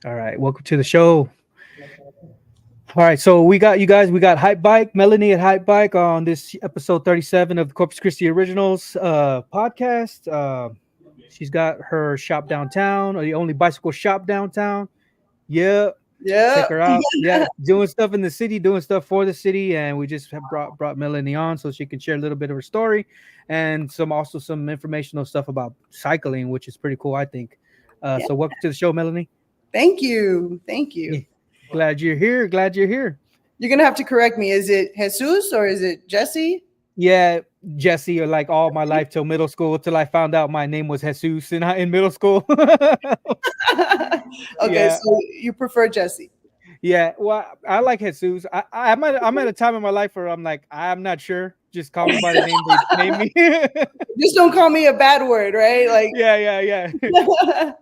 All right, welcome to the show. All right, so we got you guys. We got Hypebyke, Melanie at Hypebyke on this episode 37 of the Corpus Christi Originals podcast. She's got her shop downtown, or the only bicycle shop downtown. Yeah, Yeah. check her out. Yeah, doing stuff in the city, doing stuff for the city, and we just have brought Melanie on so she can share a little bit of her story and some informational stuff about cycling, which is pretty cool, I think. Yeah. So welcome to the show, Melanie. Thank you. Thank Yeah, you. glad you're here. Glad you're here. You're going to have to correct me. Is it Jesus or is it Jesse? Yeah, Jesse, or like all my life till middle school, till I found out my name was Jesus in middle school. Okay, Yeah, so you prefer Jesse. yeah. Well, I like Jesus. I'm at a time in my life where I'm like, I'm not sure. Just call me by the name they name me. Just don't call me a bad word, right? Like, Yeah, yeah.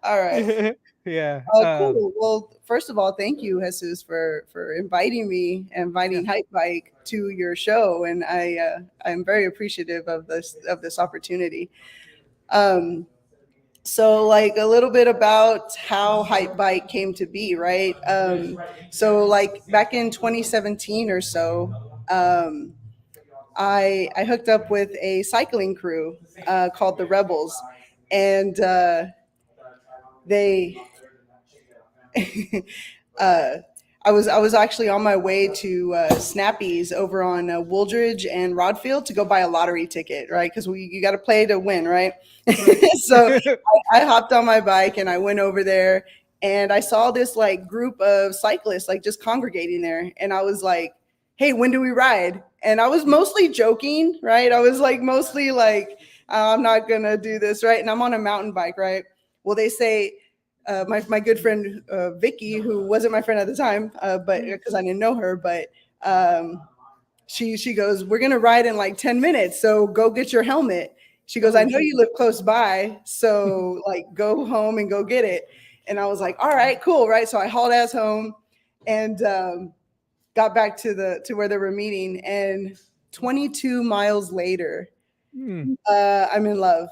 all right. Yeah. Cool. Well, first of all, thank you, Jesus, for inviting me, inviting Hypebyke to your show, and I'm very appreciative of this opportunity. So like a little bit about how Hypebyke came to be, right? So like back in 2017 or so, I hooked up with a cycling crew called the Rebels, and they uh, I was actually on my way to Snappy's over on Wooldridge and Rodfield to go buy a lottery ticket, right? Because you got to play to win, right? So I hopped on my bike and I went over there and I saw this like group of cyclists like just congregating there, and I was like, "Hey, when do we ride?" And I was mostly joking, right? I was like mostly like, "I'm not gonna do this," right? And I'm on a mountain bike, right? Well, they say my good friend Vicky, who wasn't my friend at the time, but because I didn't know her, but she goes, "We're gonna ride in like 10 minutes, so go get your helmet." She goes, "I know you live close by, so like go home and go get it." And I was like, "All right, cool, right?" So I hauled ass home and got back to where they were meeting, and 22 miles later, I'm in love.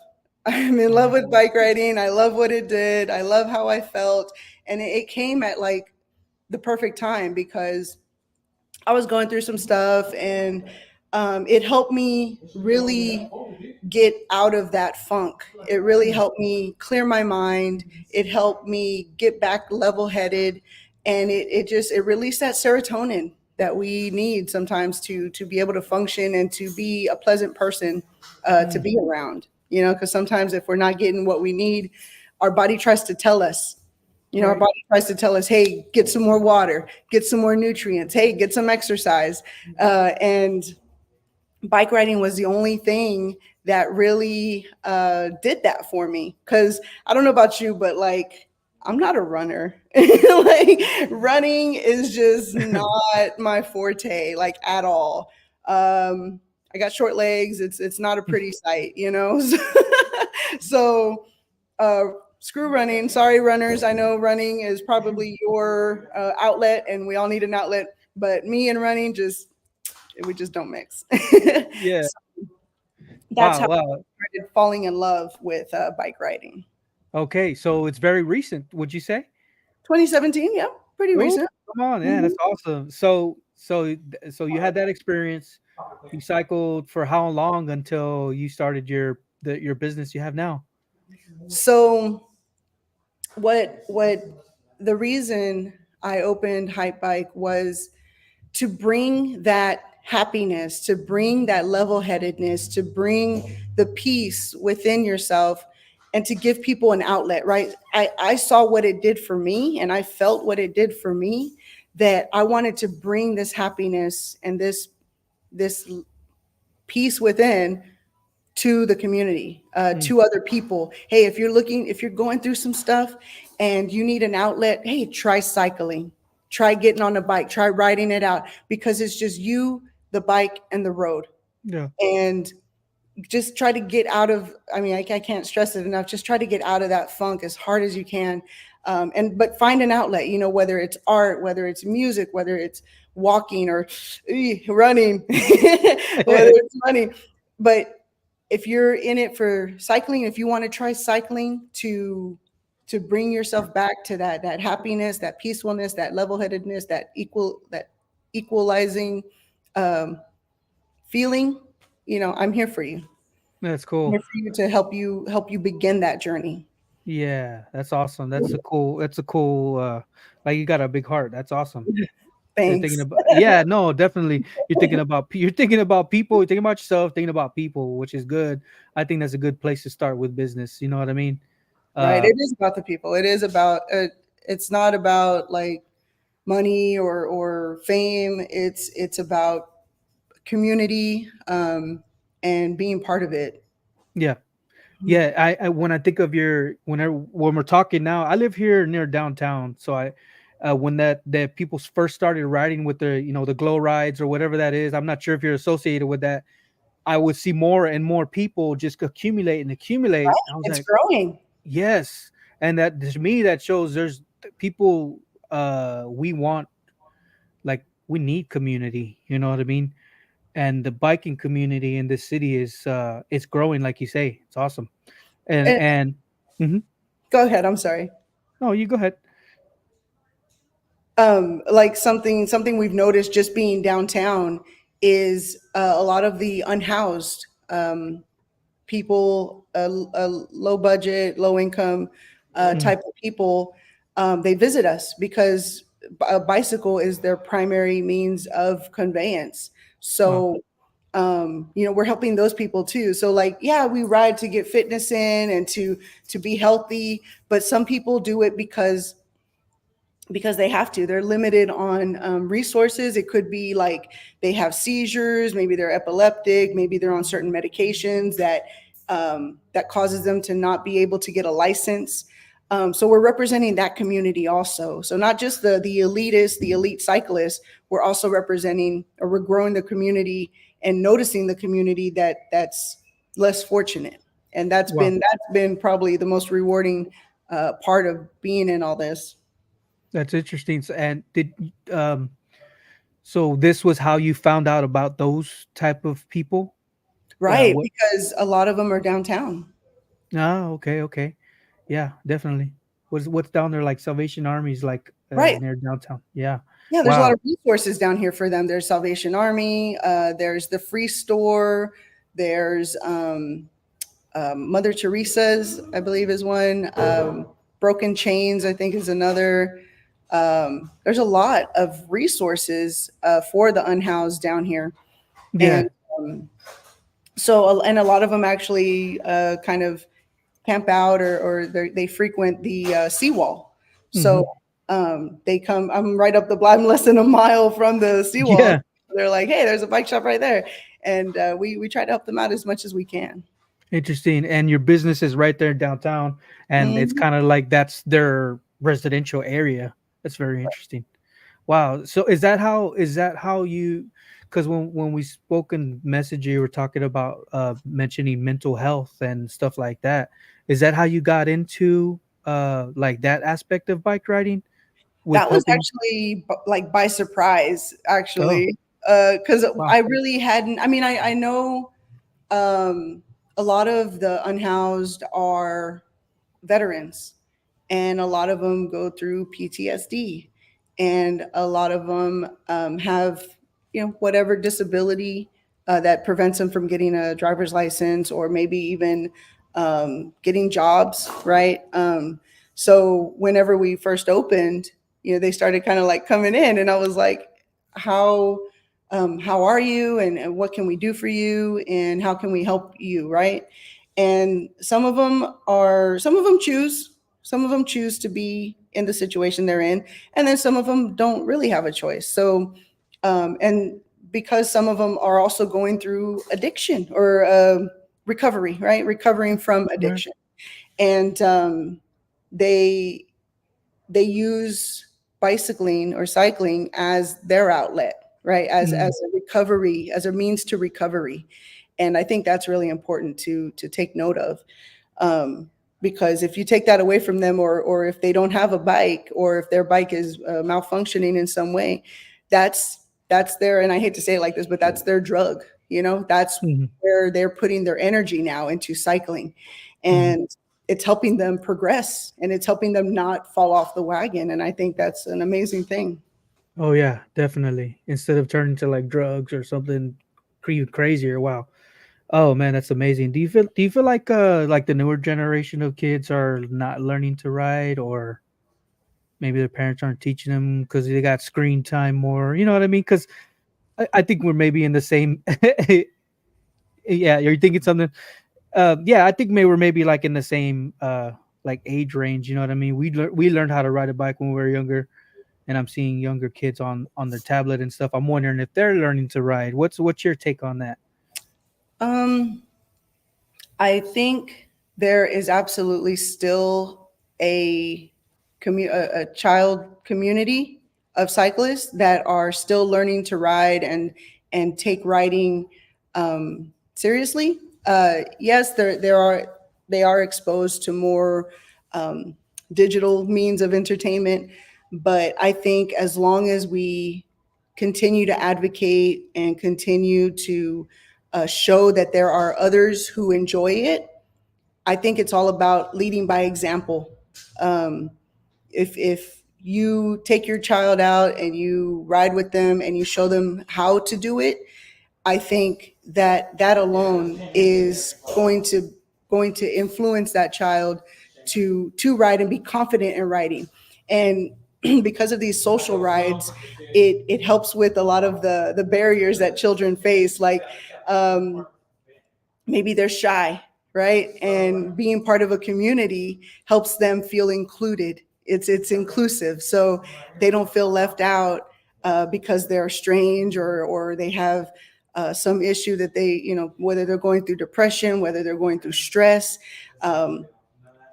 I'm in love with bike riding. I love what it did. I love how I felt. And it came at like the perfect time because I was going through some stuff, and it helped me really get out of that funk. It really helped me clear my mind. It helped me get back level headed. And it released that serotonin that we need sometimes to be able to function and to be a pleasant person to be around, because sometimes if we're not getting what we need, our body tries to tell us, our body tries to tell us, "Hey, get some more water, get some more nutrients, hey, get some exercise." And bike riding was the only thing that really did that for me. Because I don't know about you, but like, I'm not a runner. Like, running is just not my forte, like at all. I got short legs. It's not a pretty sight, So screw running. Sorry, runners. I know running is probably your outlet, and we all need an outlet. But me and running we just don't mix. Yeah. So that's how Wow. I started falling in love with bike riding. Okay, so it's very recent, would you say? 2017, yeah, pretty Oh, recent. come on, yeah, Mhm. that's awesome. So you had that experience. You cycled for how long until you started your business you have now? So what the reason I opened Hype Bike was to bring that happiness, to bring that level headedness, to bring the peace within yourself, and to give people an outlet, right? I saw what it did for me and I felt what it did for me, that I wanted to bring this happiness and this peace within to the community, Mm, to other people. Hey, if you're going through some stuff and you need an outlet, hey, try cycling, try getting on a bike, try riding it out, because it's just you, the bike, and the road. yeah. And just try to get out of, I mean, I can't stress it enough. Just try to get out of that funk as hard as you can. But find an outlet, whether it's art, whether it's music, whether it's walking or running, whether it's running. But if you're in it for cycling, if you want to try cycling to bring yourself back to that happiness, that peacefulness, that level-headedness, that equalizing um, feeling, I'm here for you. That's I'm cool. here for you to help you begin that journey. Yeah, that's awesome. That's a cool like you got a big heart. That's awesome. You're thinking Thanks. about, yeah, no, definitely. You're thinking about people, you're thinking about yourself, thinking about people, which is good. I think that's a good place to start with business. You know what I mean? Right. Uh It is about the people. It is about it's not about like money or fame. It's about community and being part of it. yeah. Yeah, I when I think of when we're talking now, I live here near downtown. So when that people first started riding with the glow rides or whatever that is, I'm not sure if you're associated with that. I would see more and more people just accumulate and accumulate. I was It's like, growing. yes. And that, to me, that shows there's people, we want, like, we need community, you know what I mean? And the biking community in this city is it's growing, like you say. It's awesome. and And and mhm. go ahead. I'm sorry. No, you go ahead. Like something we've noticed just being downtown is a lot of the unhoused people, low budget, low income Mm, type of people. They visit us because a bicycle is their primary means of conveyance. wow. So we're helping those people too. So like, yeah, we ride to get fitness in and to be healthy, but some people do it because they have to. They're limited on resources. It could be like they have seizures, maybe they're epileptic, maybe they're on certain medications that causes them to not be able to get a license. So we're representing that community also. So not just the elitists, the elite cyclists. We're also representing, or we're growing the community and noticing the community that's less fortunate. And that's Wow, been probably the most rewarding part of being in all this. that's interesting. And so this was how you found out about those type of people? Right, What? because a lot of them are downtown. Ah, okay, okay. Yeah, definitely. What's down there, like Salvation Army's, like Right. near downtown? Yeah. Yeah, there's a lot Wow. of resources down here for them. There's Salvation Army, there's the Free Store, there's Mother Teresa's, I believe, is one. Broken Chains, I think, is another. There's a lot of resources for the unhoused down here. Yeah. And and a lot of them actually kind of camp out or they frequent the seawall. So Hmm. they come. I'm right up the block. I'm less than a mile from the seawall. Yeah. They're like, "Hey, there's a bike shop right there," and we try to help them out as much as we can. Interesting. And your business is right there downtown, and it's Mhm. kind of like that's their residential area. That's very interesting. Wow. So is that how you, because when we spoke in Messenger, you were talking about mentioning mental health and stuff like that. Is that how you got into like that aspect of bike riding with That was helping? actually like by surprise, Oh, actually, because wow. I really hadn't. I mean, I know um, a lot of the unhoused are veterans, and a lot of them go through PTSD, and a lot of them have whatever disability that prevents them from getting a driver's license or maybe even getting jobs, right? So whenever we first opened, they started kind of like coming in, and I was like, how are you, and what can we do for you, and how can we help you, right? And some of them choose to be in the situation they're in, and then some of them don't really have a choice. So and because some of them are also going through addiction or recovery, right, recovering from Right. addiction, and they they use bicycling or cycling as their outlet, right, Mm, as a recovery, as a means to recovery. And I think that's really important to take note of, because if you take that away from them, or if they don't have a bike, or if their bike is malfunctioning in some way, that's their, and I hate to say it like this, but that's their drug. That's Mhm. where they're putting their energy now, into cycling. And it's helping them progress, and it's helping them not fall off the wagon. And I think that's an amazing thing. Oh yeah, definitely. Instead of turning to like drugs or something crazier. Wow. Oh man, that's amazing. Do you feel like the newer generation of kids are not learning to ride, or maybe their parents aren't teaching them because they got screen time more? You know what I mean? Because I think we're maybe in the same. Yeah, you're thinking something. Yeah, I think maybe we're maybe like in the same like age range. You know what I mean? We learned how to ride a bike when we were younger, and I'm seeing younger kids on their tablet and stuff. I'm wondering if they're learning to ride. What's your take on that? Um, I think there is absolutely still a a child community of cyclists that are still learning to ride and take riding seriously. Yes, they are exposed to more um, digital means of entertainment, but I think as long as we continue to advocate and continue to show that there are others who enjoy it, I think it's all about leading by example. Um, if you take your child out and you ride with them and you show them how to do it, I think that that alone is going to influence that child to ride and be confident in riding. And because of these social rides, it helps with a lot of the barriers that children face, like um, maybe they're shy, right? And being part of a community helps them feel included. It's inclusive, so they don't feel left out because they're strange, or they have some issue that whether they're going through depression, whether they're going through stress. Um,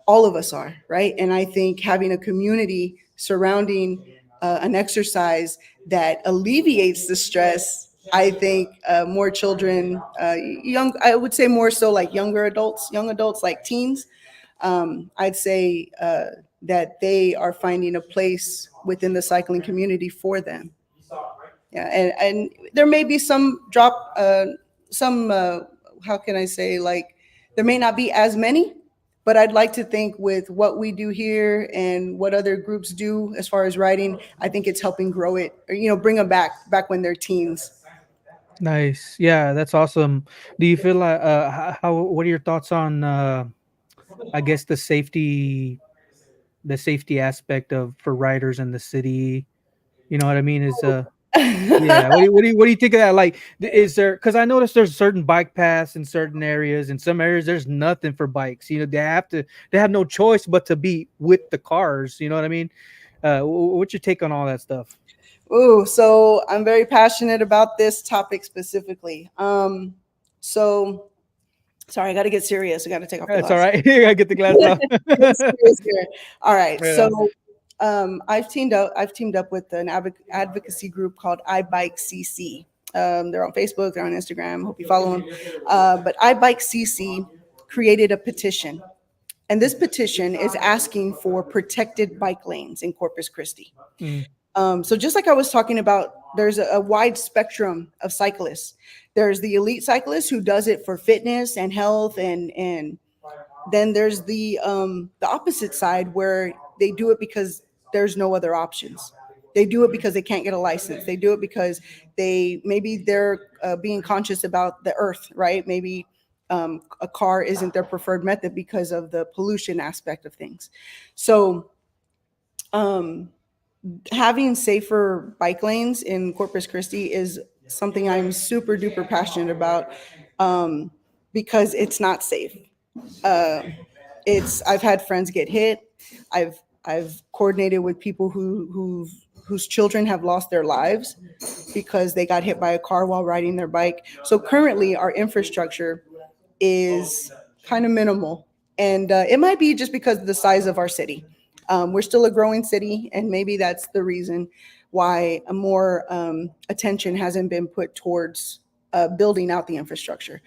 all of us are, right? And I think having a community surrounding an exercise that alleviates the stress, I think more children, I would say more so like young adults like teens, I'd say that they are finding a place within the cycling community for them. Yeah, and there may be some some how can I say, like, there may not be as many, but I'd like to think with what we do here and what other groups do as far as writing, I think it's helping grow it, or bring them back when they're teens. Nice. Yeah, that's awesome. Do you feel like how what are your thoughts on I guess the safety aspect of for riders in the city? You know what I mean? Is Yeah, what do you think of that? Like, is there? Because I noticed there's certain bike paths in certain areas. In some areas, there's nothing for bikes. They have no choice but to be with the cars. You know what I mean? What's your take on all that stuff? Ooh, so I'm very passionate about this topic specifically. So sorry, I got to get serious. I got to take off the That's all glasses. right. I get the glass off. Get serious here. All right. Right So on. I've teamed up with an advocacy group called iBike CC. They're on Facebook, they're on Instagram. Hope you follow them. But iBike CC created a petition, and this petition is asking for protected bike lanes in Corpus Christi. Mm, So just like I was talking about, there's a wide spectrum of cyclists. There's the elite cyclist who does it for fitness and health, and then there's the opposite side where they do it because there's no other options. They do it because they can't get a license. They do it because they're being conscious about the earth, right? Maybe a car isn't their preferred method because of the pollution aspect of things. So um, having safer bike lanes in Corpus Christi is something I'm super duper passionate about, um, because it's not safe. Uh, I've had friends get hit. I've coordinated with people whose children have lost their lives because they got hit by a car while riding their bike. So currently, our infrastructure is kind of minimal, and it might be just because of the size of our city. We're still a growing city, and maybe that's the reason why more attention hasn't been put towards building out the infrastructure.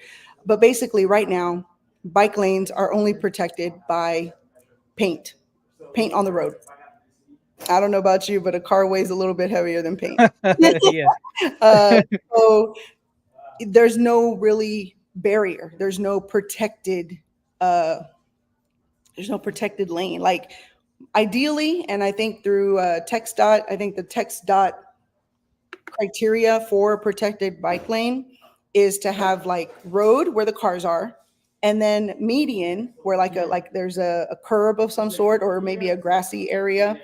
But basically, right now, bike lanes are only protected by paint, paint on the road. I don't know about you, but a car weighs a little bit heavier than paint. yeah. Uh, so there's no really barrier. There's no protected lane. Like ideally, and I think through text dot, I think the text dot criteria for a protected bike lane is to have like road where the cars are, and then median where like there's a curb of some sort or maybe a grassy area,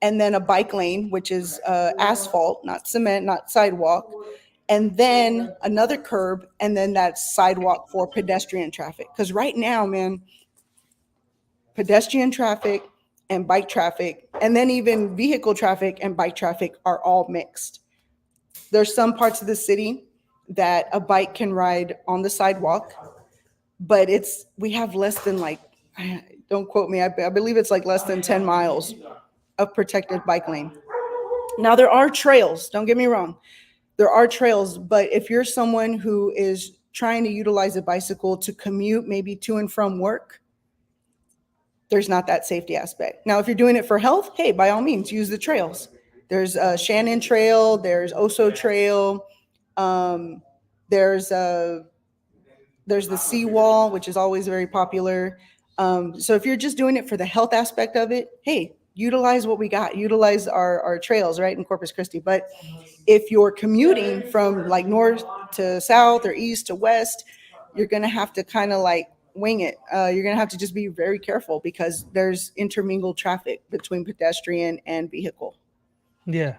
and then a bike lane which is asphalt, not cement, not sidewalk, and then another curb, and then that sidewalk for pedestrian traffic. Because right now, man, pedestrian traffic and bike traffic, and then even vehicle traffic and bike traffic are all mixed. There's some parts of the city that a bike can ride on the sidewalk, but we have less than like, don't quote me, I believe it's like less than 10 miles of protected bike lane. Now there are trails, don't get me wrong. There are trails, but if you're someone who is trying to utilize a bicycle to commute maybe to and from work, there's not that safety aspect. Now, if you're doing it for health, hey, by all means, use the trails. There's Shannon Trail, there's Oso Trail, there's the Seawall, which is always very popular. So if you're just doing it for the health aspect of it, hey, utilize what we got, utilize our trails, right, in Corpus Christi. But if you're commuting from like north to south or east to west, you're going to have to kind of like wing it. You're going to have to just be very careful because there's intermingled traffic between pedestrian and vehicle. Yeah.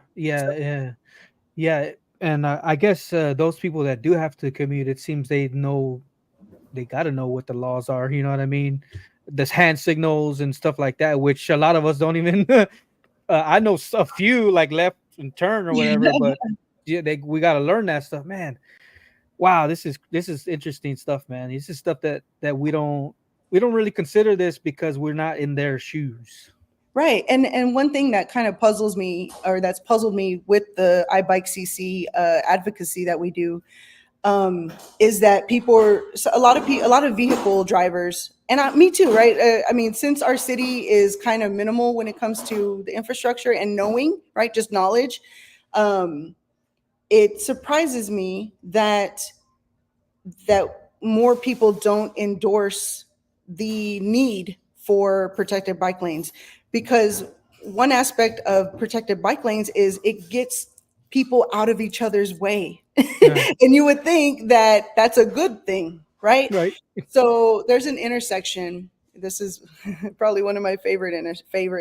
And I guess those people that do have to commute, it seems they got to know what the laws are. You know what I mean? There's hand signals and stuff like that, which a lot of us don't even. I know a few like left and turn or whatever, but yeah, we got to learn that stuff, man. Wow, this is interesting stuff, man. This is stuff that we don't really consider this because we're not in their shoes. Right. And one thing that kind of puzzles me, or that's puzzled me with the iBike CC advocacy that we do, is that a lot of vehicle drivers, and me too, right? I mean, since our city is kind of minimal when it comes to the infrastructure and knowing, right, just knowledge, it surprises me that more people don't endorse the need for protected bike lanes, because one aspect of protected bike lanes is it gets people out of each other's way. Yeah. And you would think that that's a good thing, right? Right. So there's an intersection. This is probably one of my favorite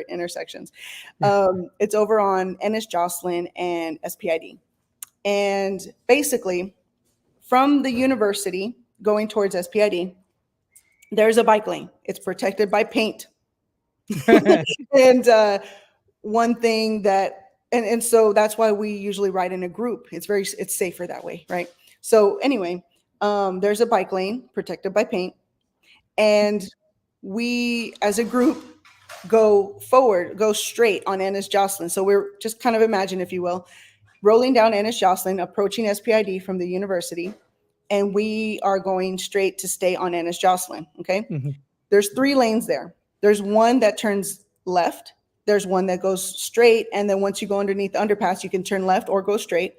intersections. It's over on Ennis Jocelyn and SPID. And basically, from the university going towards SPID, there's a bike lane. It's protected by paint. And one thing that, and so that's why we usually ride in a group. It's safer that way, right? So anyway, there's a bike lane protected by paint, and we as a group go straight on Ennis Jocelyn. So we're just kind of imagine, if you will, rolling down Ennis Jocelyn, approaching SPID from the university, and we are going straight to stay on Ennis Jocelyn. Okay. Mm-hmm. There's 3 lanes there. There's one that turns left. There's one that goes straight. And then once you go underneath the underpass, you can turn left or go straight.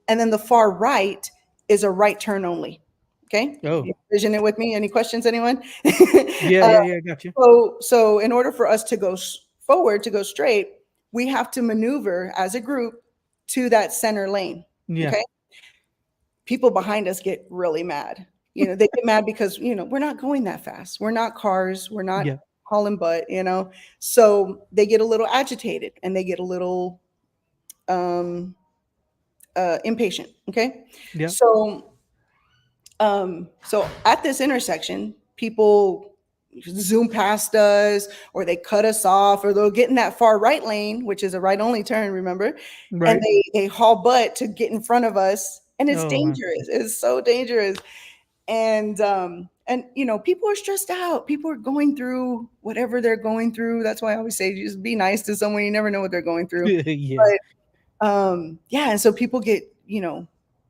And then the far right is a right turn only. Okay. Oh. You envision it with me? Any questions, anyone? Yeah. Got you. So in order for us to go forward, to go straight, we have to maneuver as a group to that center lane. Yeah. Okay. People behind us get really mad. They get mad because, we're not going that fast. We're not cars. We're not hauling butt, So they get a little agitated and they get a little impatient. Okay. Yeah. So at this intersection, people zoom past us, or they cut us off, or they'll get in that far right lane, which is a right only turn, remember? Right. And they haul butt to get in front of us. And it's dangerous. Wow. It's so dangerous. And people are stressed out. People are going through whatever they're going through. That's why I always say, just be nice to someone. You never know what they're going through. Yeah. But, and so people get,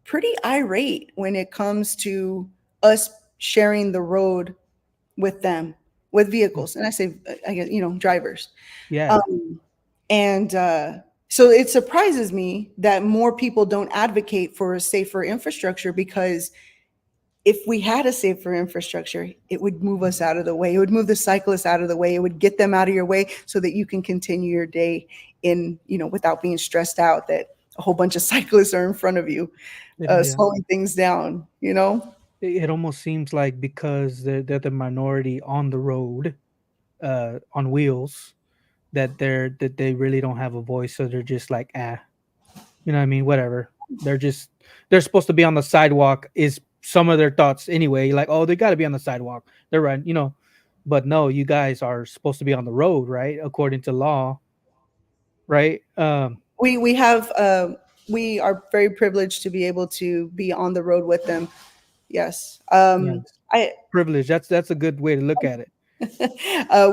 pretty irate when it comes to us sharing the road with them, with vehicles. And I say, I guess, drivers. Yeah. So it surprises me that more people don't advocate for a safer infrastructure, because if we had a safer infrastructure, it would move us out of the way. It would move the cyclists out of the way. It would get them out of your way so that you can continue your day in, without being stressed out that a whole bunch of cyclists are in front of you, Yeah. slowing things down. It almost seems like because they're the minority on the road, on wheels, that they really don't have a voice, so they're just like, you know what I mean, whatever. They're supposed to be on the sidewalk is some of their thoughts anyway. Like, oh, they got to be on the sidewalk. They're right. But no, you guys are supposed to be on the road, right? According to law, right? We are very privileged to be able to be on the road with them. Yes. Yes. I Privilege. That's a good way to look at it.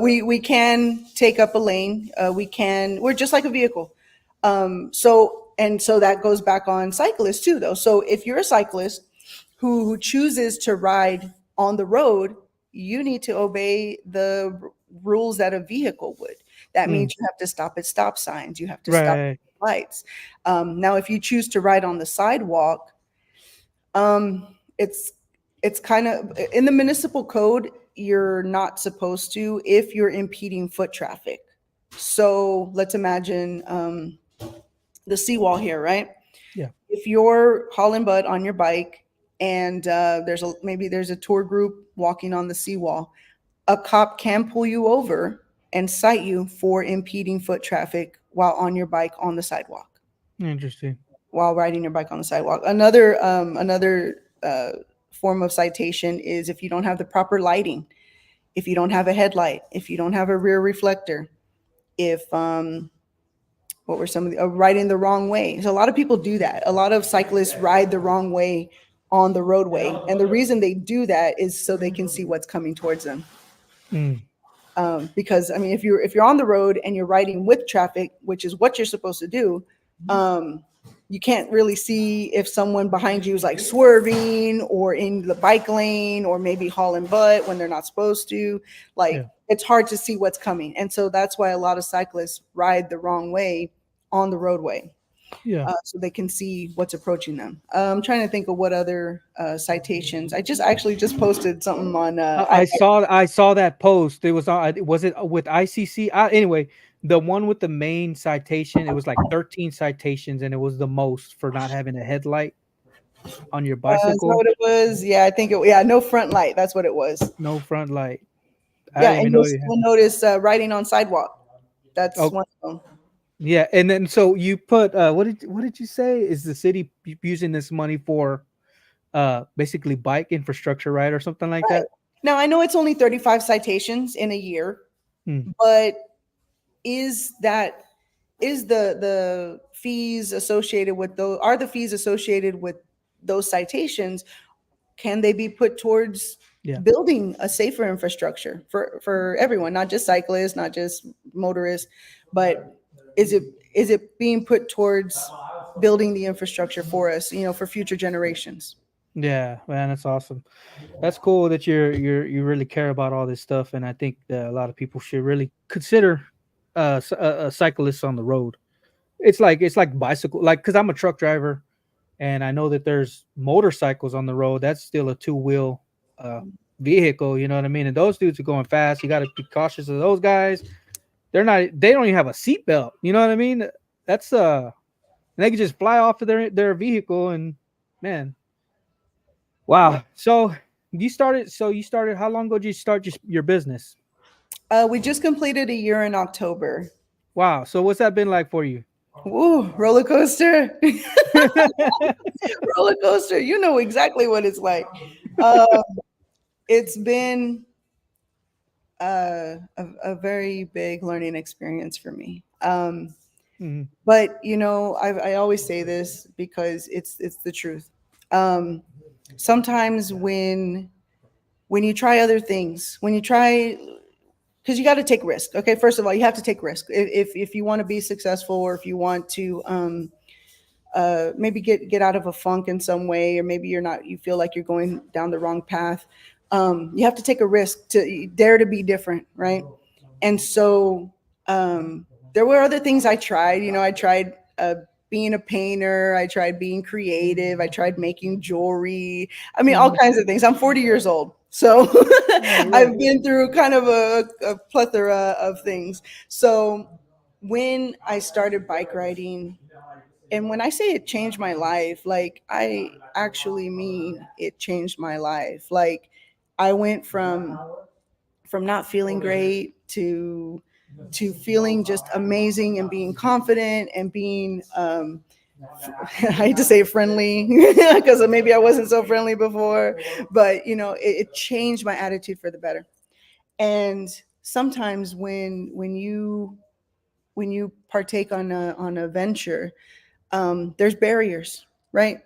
we can take up a lane. We're just like a vehicle. So that goes back on cyclists too, though. So if you're a cyclist who chooses to ride on the road, you need to obey the rules that a vehicle would. That Mm, means you have to stop at stop signs. You have to stop right. at lights. Now, if you choose to ride on the sidewalk, it's kind of in the municipal code. You're not supposed to if you're impeding foot traffic. So let's imagine the seawall here, right? Yeah. If you're hauling butt on your bike and maybe there's a tour group walking on the seawall, a cop can pull you over and cite you for impeding foot traffic while on your bike on the sidewalk, Interesting. while riding your bike on the sidewalk. Another form of citation is if you don't have the proper lighting, if you don't have a headlight, if you don't have a rear reflector, if what were some of the riding the wrong way. So a lot of people do that. A lot of cyclists ride the wrong way on the roadway, and the reason they do that is so they can see what's coming towards them. Mm, Because I mean, if you're on the road and you're riding with traffic, which is what you're supposed to do, you can't really see if someone behind you is like swerving or in the bike lane or maybe hauling butt when they're not supposed to. Like, yeah. it's hard to see what's coming, and so that's why a lot of cyclists ride the wrong way on the roadway. Yeah. So they can see what's approaching them. I'm trying to think of what other citations. I just posted something on. I saw that post. It was it with ICC? Anyway, the one with the main citation, it was like 13 citations, and it was the most for not having a headlight on your Is that bicycle, what it was? Yeah, I think it. Yeah, no front light. That's what it was. no front light. I Yeah, didn't and even you'll know you had. you'll notice riding on sidewalk. That's Oh, one of them. yeah, and then so you put what did you say? Is the city using this money for basically bike infrastructure, right, or something like Right. that? Now I know it's only 35 citations in a year, Hmm. but is that is the fees associated with those are the fees associated with those citations, can they be put towards Yeah. building a safer infrastructure for everyone, not just cyclists, not just motorists, but is it being put towards building the infrastructure for us, for future generations? Yeah, man, that's awesome. That's cool that you really care about all this stuff, and I think that a lot of people should really consider cyclists on the road. It's like bicycle, like because I'm a truck driver, and I know that there's motorcycles on the road. That's still a two-wheel uh, vehicle. You know what I mean? And those dudes are going fast. You got to be cautious of those guys. They don't even have a seatbelt. You know what I mean? That's they can just fly off of their vehicle, and man, wow. So you started how long ago did you start your business? We just completed a year in October. Wow. So what's that been like for you? Ooh, roller coaster. Roller coaster. You know exactly what it's like. Uh, it's been a very big learning experience for me. Mhm. But I always say this because it's the truth. Um, Sometimes when you try other things, when you try, because you got to take risk. Okay, first of all, you have to take risk if you want to be successful, or if you want to maybe get out of a funk in some way, or maybe you feel like you're going down the wrong path. You have to take a risk to dare to be different, right? And so there were other things I tried. I tried being a painter. I tried being creative. I tried making jewelry. I mean, all Mhm. kinds of things. I'm 40 years old. So Oh yeah. I've been through kind of a plethora of things. So when I started bike riding, and when I say it changed my life, like I actually mean it changed my life. Like I went from not feeling great to feeling just amazing and being confident and being I hate to say friendly because maybe I wasn't so friendly before, but it changed my attitude for the better. And sometimes when you partake on a venture, there's barriers, right?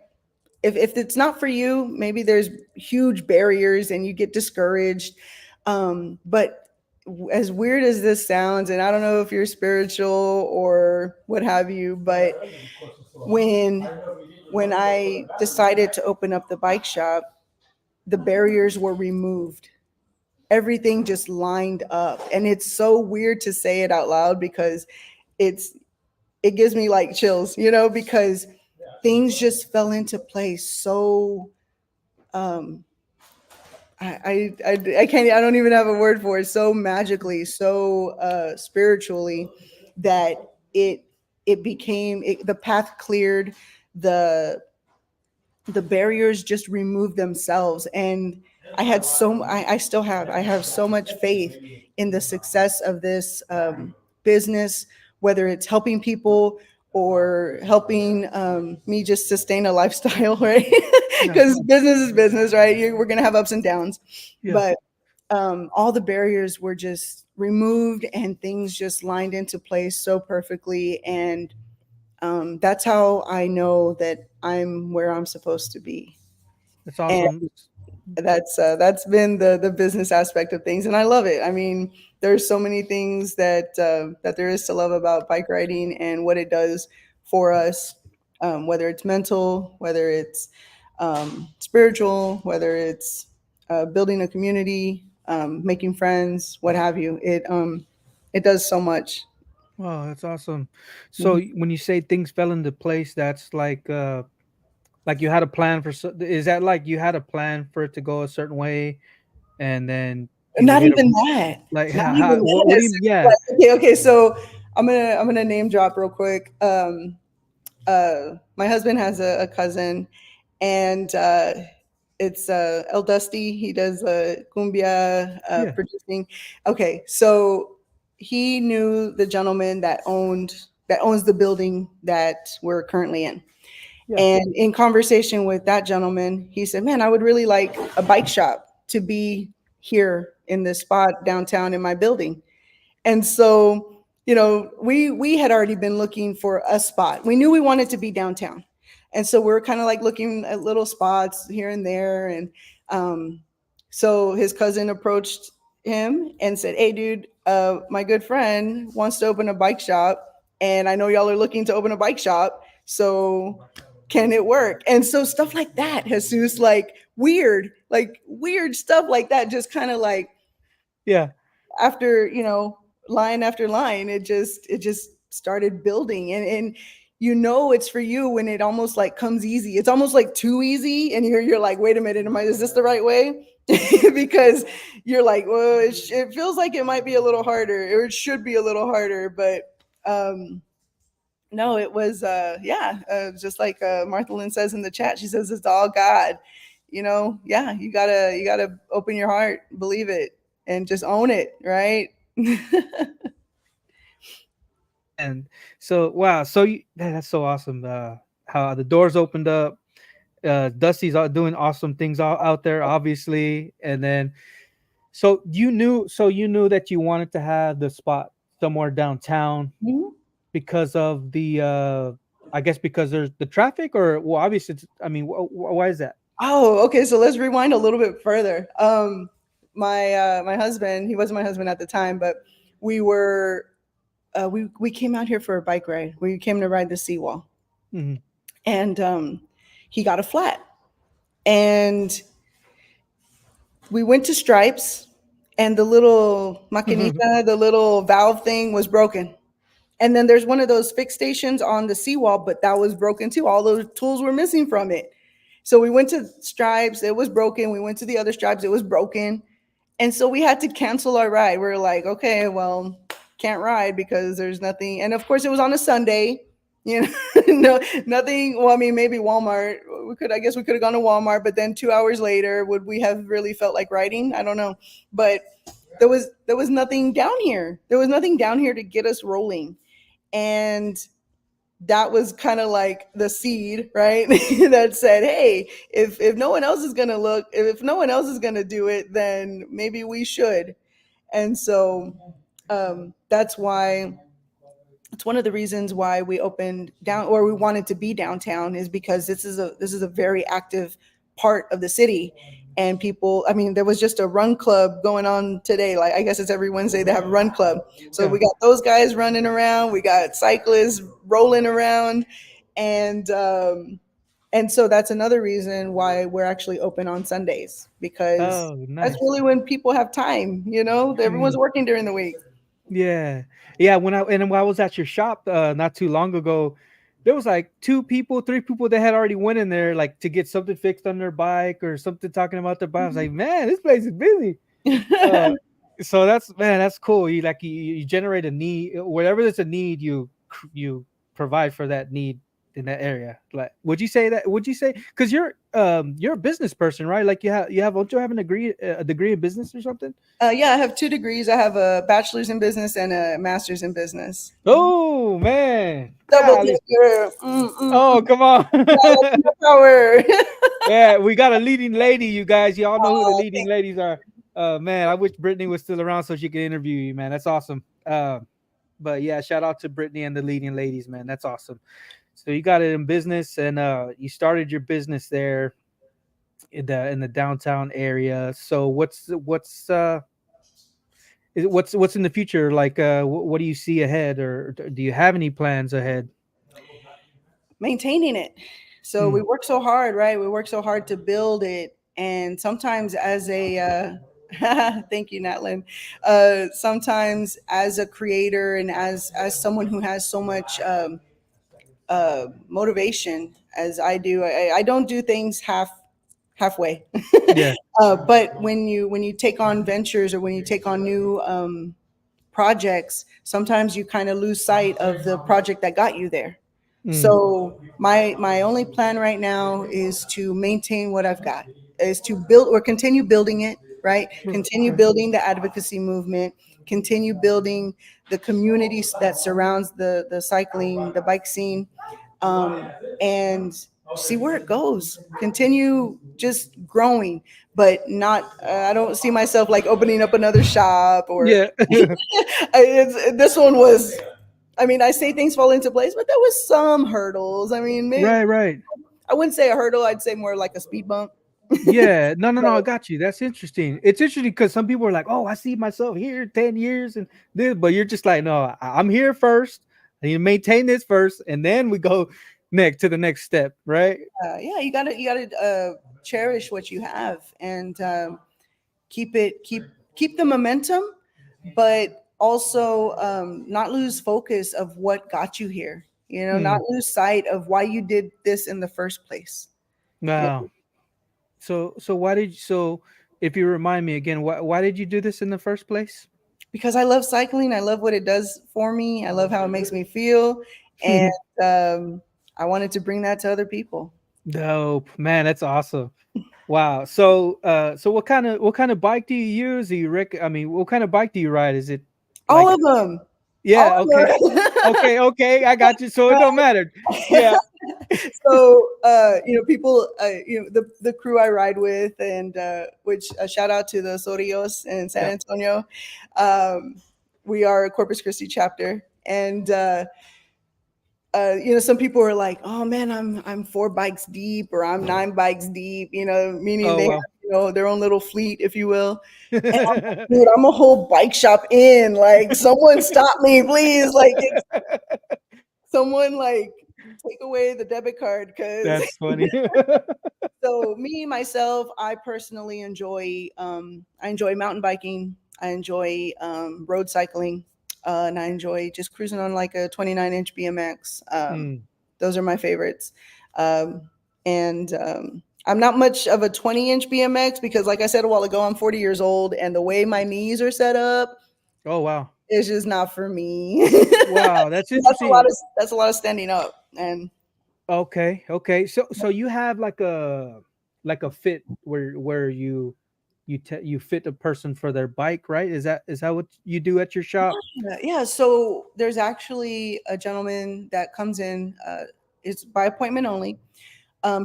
If it's not for you, maybe there's huge barriers and you get discouraged. But as weird as this sounds, and I don't know if you're spiritual or what have you, but when when I decided to open up the bike shop, the barriers were removed. Everything just lined up. And it's so weird to say it out loud because it's it gives me like chills, because things just fell into place so um I can't, I don't even have a word for it, so magically, so spiritually, that it the path cleared, the the barriers just removed themselves. And I have so much faith in the success of this business, whether it's helping people or helping me just sustain a lifestyle, right? Yeah. Because business is business, right? We're going to have ups and downs. Yeah. But all the barriers were just removed and things just lined into place so perfectly. And that's how I know that I'm where I'm supposed to be. That's And awesome. that's been the business aspect of things, and I love it. I mean, there's so many things that there is to love about bike riding and what it does for us, whether it's mental, whether it's spiritual, whether it's building a community, making friends, what have you. It does so much. Wow, that's awesome. So Mhm. when you say things fell into place, that's like you had a plan for is that like you had a plan for it to go a certain way and then you Not hit a even that. like Not how even what that. do you yeah. Like, okay. So I'm gonna name drop real quick. My husband has a cousin, and it's El Dusty. He does cumbia Yeah. producing. Okay, so he knew the gentleman that owns the building that we're currently in. Yeah. And in conversation with that gentleman, he said, "Man, I would really like a bike shop to be here in this spot downtown in my building." And so, we had already been looking for a spot. We knew we wanted to be downtown. And so we are kind of like looking at little spots here and there. And so his cousin approached him and said, "Hey, dude, my good friend wants to open a bike shop. And I know y'all are looking to open a bike shop. So can it work?" And so stuff like that, Jesus, like weird stuff like that, just kind of like Yeah. after line after line, it just started building. And it's for you when it almost like comes easy. It's almost like too easy, and you're like, wait a minute, is this the right way? Because you're like, well, it feels like it might be a little harder, or it should be a little harder. But no, it was just like Martha Lynn says in the chat. She says it's all God. Yeah, you gotta open your heart, believe it, and just own it, right? And so wow, so that's so awesome. How the doors opened up. Dusty's doing awesome things out there, obviously. And then so you knew that you wanted to have the spot somewhere downtown Mhm. because of the I guess because there's the traffic or well obviously I mean why is that? Oh, okay. So let's rewind a little bit further. My husband, he wasn't my husband at the time, but we were we came out here for a bike ride. We came to ride the seawall, Hmm. and he got a flat, and we went to Stripes, and the little maquinita, the little valve thing was broken. And then there's one of those fixed stations on the seawall, but that was broken too. All those tools were missing from it. So we went to Stripes, it was broken. We went to the other Stripes, it was broken. And so we had to cancel our ride. We are like, okay, well, can't ride because there's nothing. And of course, it was on a Sunday. You know, no, nothing. Well, I mean, maybe Walmart. I guess we could have gone to Walmart, but then 2 hours later, would we have really felt like riding? I don't know. But there was nothing down here. There was nothing down here to get us rolling. And that was kind of like the seed, right? That said, hey, if no one else is gonna look, if no one else is gonna do it, then maybe we should. And so that's why it's one of the reasons why we opened down, or we wanted to be downtown, is because this is a very active part of the city. And people, I mean, there was just a run club going on today. Like, I guess it's every Wednesday they have a run club. So Yeah. we got those guys running around. We got cyclists rolling around, and so that's another reason why we're actually open on Sundays, because Oh, that's nice. really when people have time. Everyone's Mm. working during the week. Yeah. Yeah. When I was at your shop not too long ago, there was like two people, three people that had already went in there like to get something fixed on their bike or something talking about their bike. I was like, man, this place is busy. Uh, so that's cool. You generate a need, whatever there's a need, you provide for that need in that area. Like, would you say, because you're a business person, right? Like don't you have a degree in business or something? Yeah, I have 2 degrees. I have a bachelor's in business and a master's in business. Oh man, Double golly. dipper. Oh, come on. Yeah, power. Yeah, we got a leading lady, you guys. Y'all know who the Oh, leading ladies are. Man, I wish Brittany was still around so she could interview you, man. That's awesome. But yeah, shout out to Brittany and the leading ladies, man. That's awesome. So you got it in business, and you started your business there in the downtown area. So what's in the future? Like, what do you see ahead, or do you have any plans ahead? maintaining it. So we Hmm. work so hard, right? We work so hard to build it, and sometimes as a thank you, Natlin. Sometimes as a creator and as someone who has so much motivation as I do, I don't do things halfway. Yeah. But when you take on ventures, or when you take on new projects, sometimes you kind of lose sight of the project that got you there. Mm. So my only plan right now is to maintain what I've got, is to build or continue building it, right? Continue Okay. building the advocacy movement, continue building the community that surrounds the cycling, the bike scene, um, and see where it goes. Continue just growing, but not. I don't see myself like opening up another shop or. Yeah. This one was. I mean, I say things fall into place, but there was some hurdles. I mean, maybe Right. Right. I wouldn't say a hurdle. I'd say more like a speed bump. Yeah, no, no, no. I But got you. That's interesting. It's interesting because some people are like, "Oh, I see myself here 10 years and this," but you're just like, "No, I'm here first. I need to maintain this first, and then we go next to the next step." Right? yeah, you gotta cherish what you have, and keep the momentum, but also not lose focus of what got you here. Not Hmm. lose sight of why you did this in the first place. Yeah, Wow. So why did so? If you remind me again, why did you do this in the first place? because I love cycling. I love what it does for me. I love how it makes me feel, and I wanted to bring that to other people. Dope, man. That's awesome. Wow. So what kind of bike do you use? I mean, what kind of bike do you ride? Is it All like of them. All yeah, of okay. them. Okay, I got you. So it don't matter. Yeah. So people, the crew I ride with, and which shout out to the Sorios in San Yeah. Antonio. um, we are a Corpus Christi chapter, and some people are like, oh man, I'm 4 bikes deep, or I'm 9 bikes deep, meaning Oh they have, wow. their own little fleet, if you will. And I'm like, dude, I'm a whole bike shop in. Like, someone stop me, please. Like, someone like take away the debit card, because That's funny. so me myself, I personally enjoy I enjoy mountain biking. I enjoy road cycling. and I enjoy just cruising on like a 29-inch BMX. Mm. Those are my favorites. Um, and I'm not much of a 20-inch BMX because, like I said a while ago, I'm 40 years old, and the way my knees are set up Oh wow. is just not for me. Wow, that's That's a lot interesting. of standing up, and Okay, okay. So you have like a fit where you fit a person for their bike, right? Is that what you do at your shop? yeah. So there's actually a gentleman that comes in. It's by appointment only.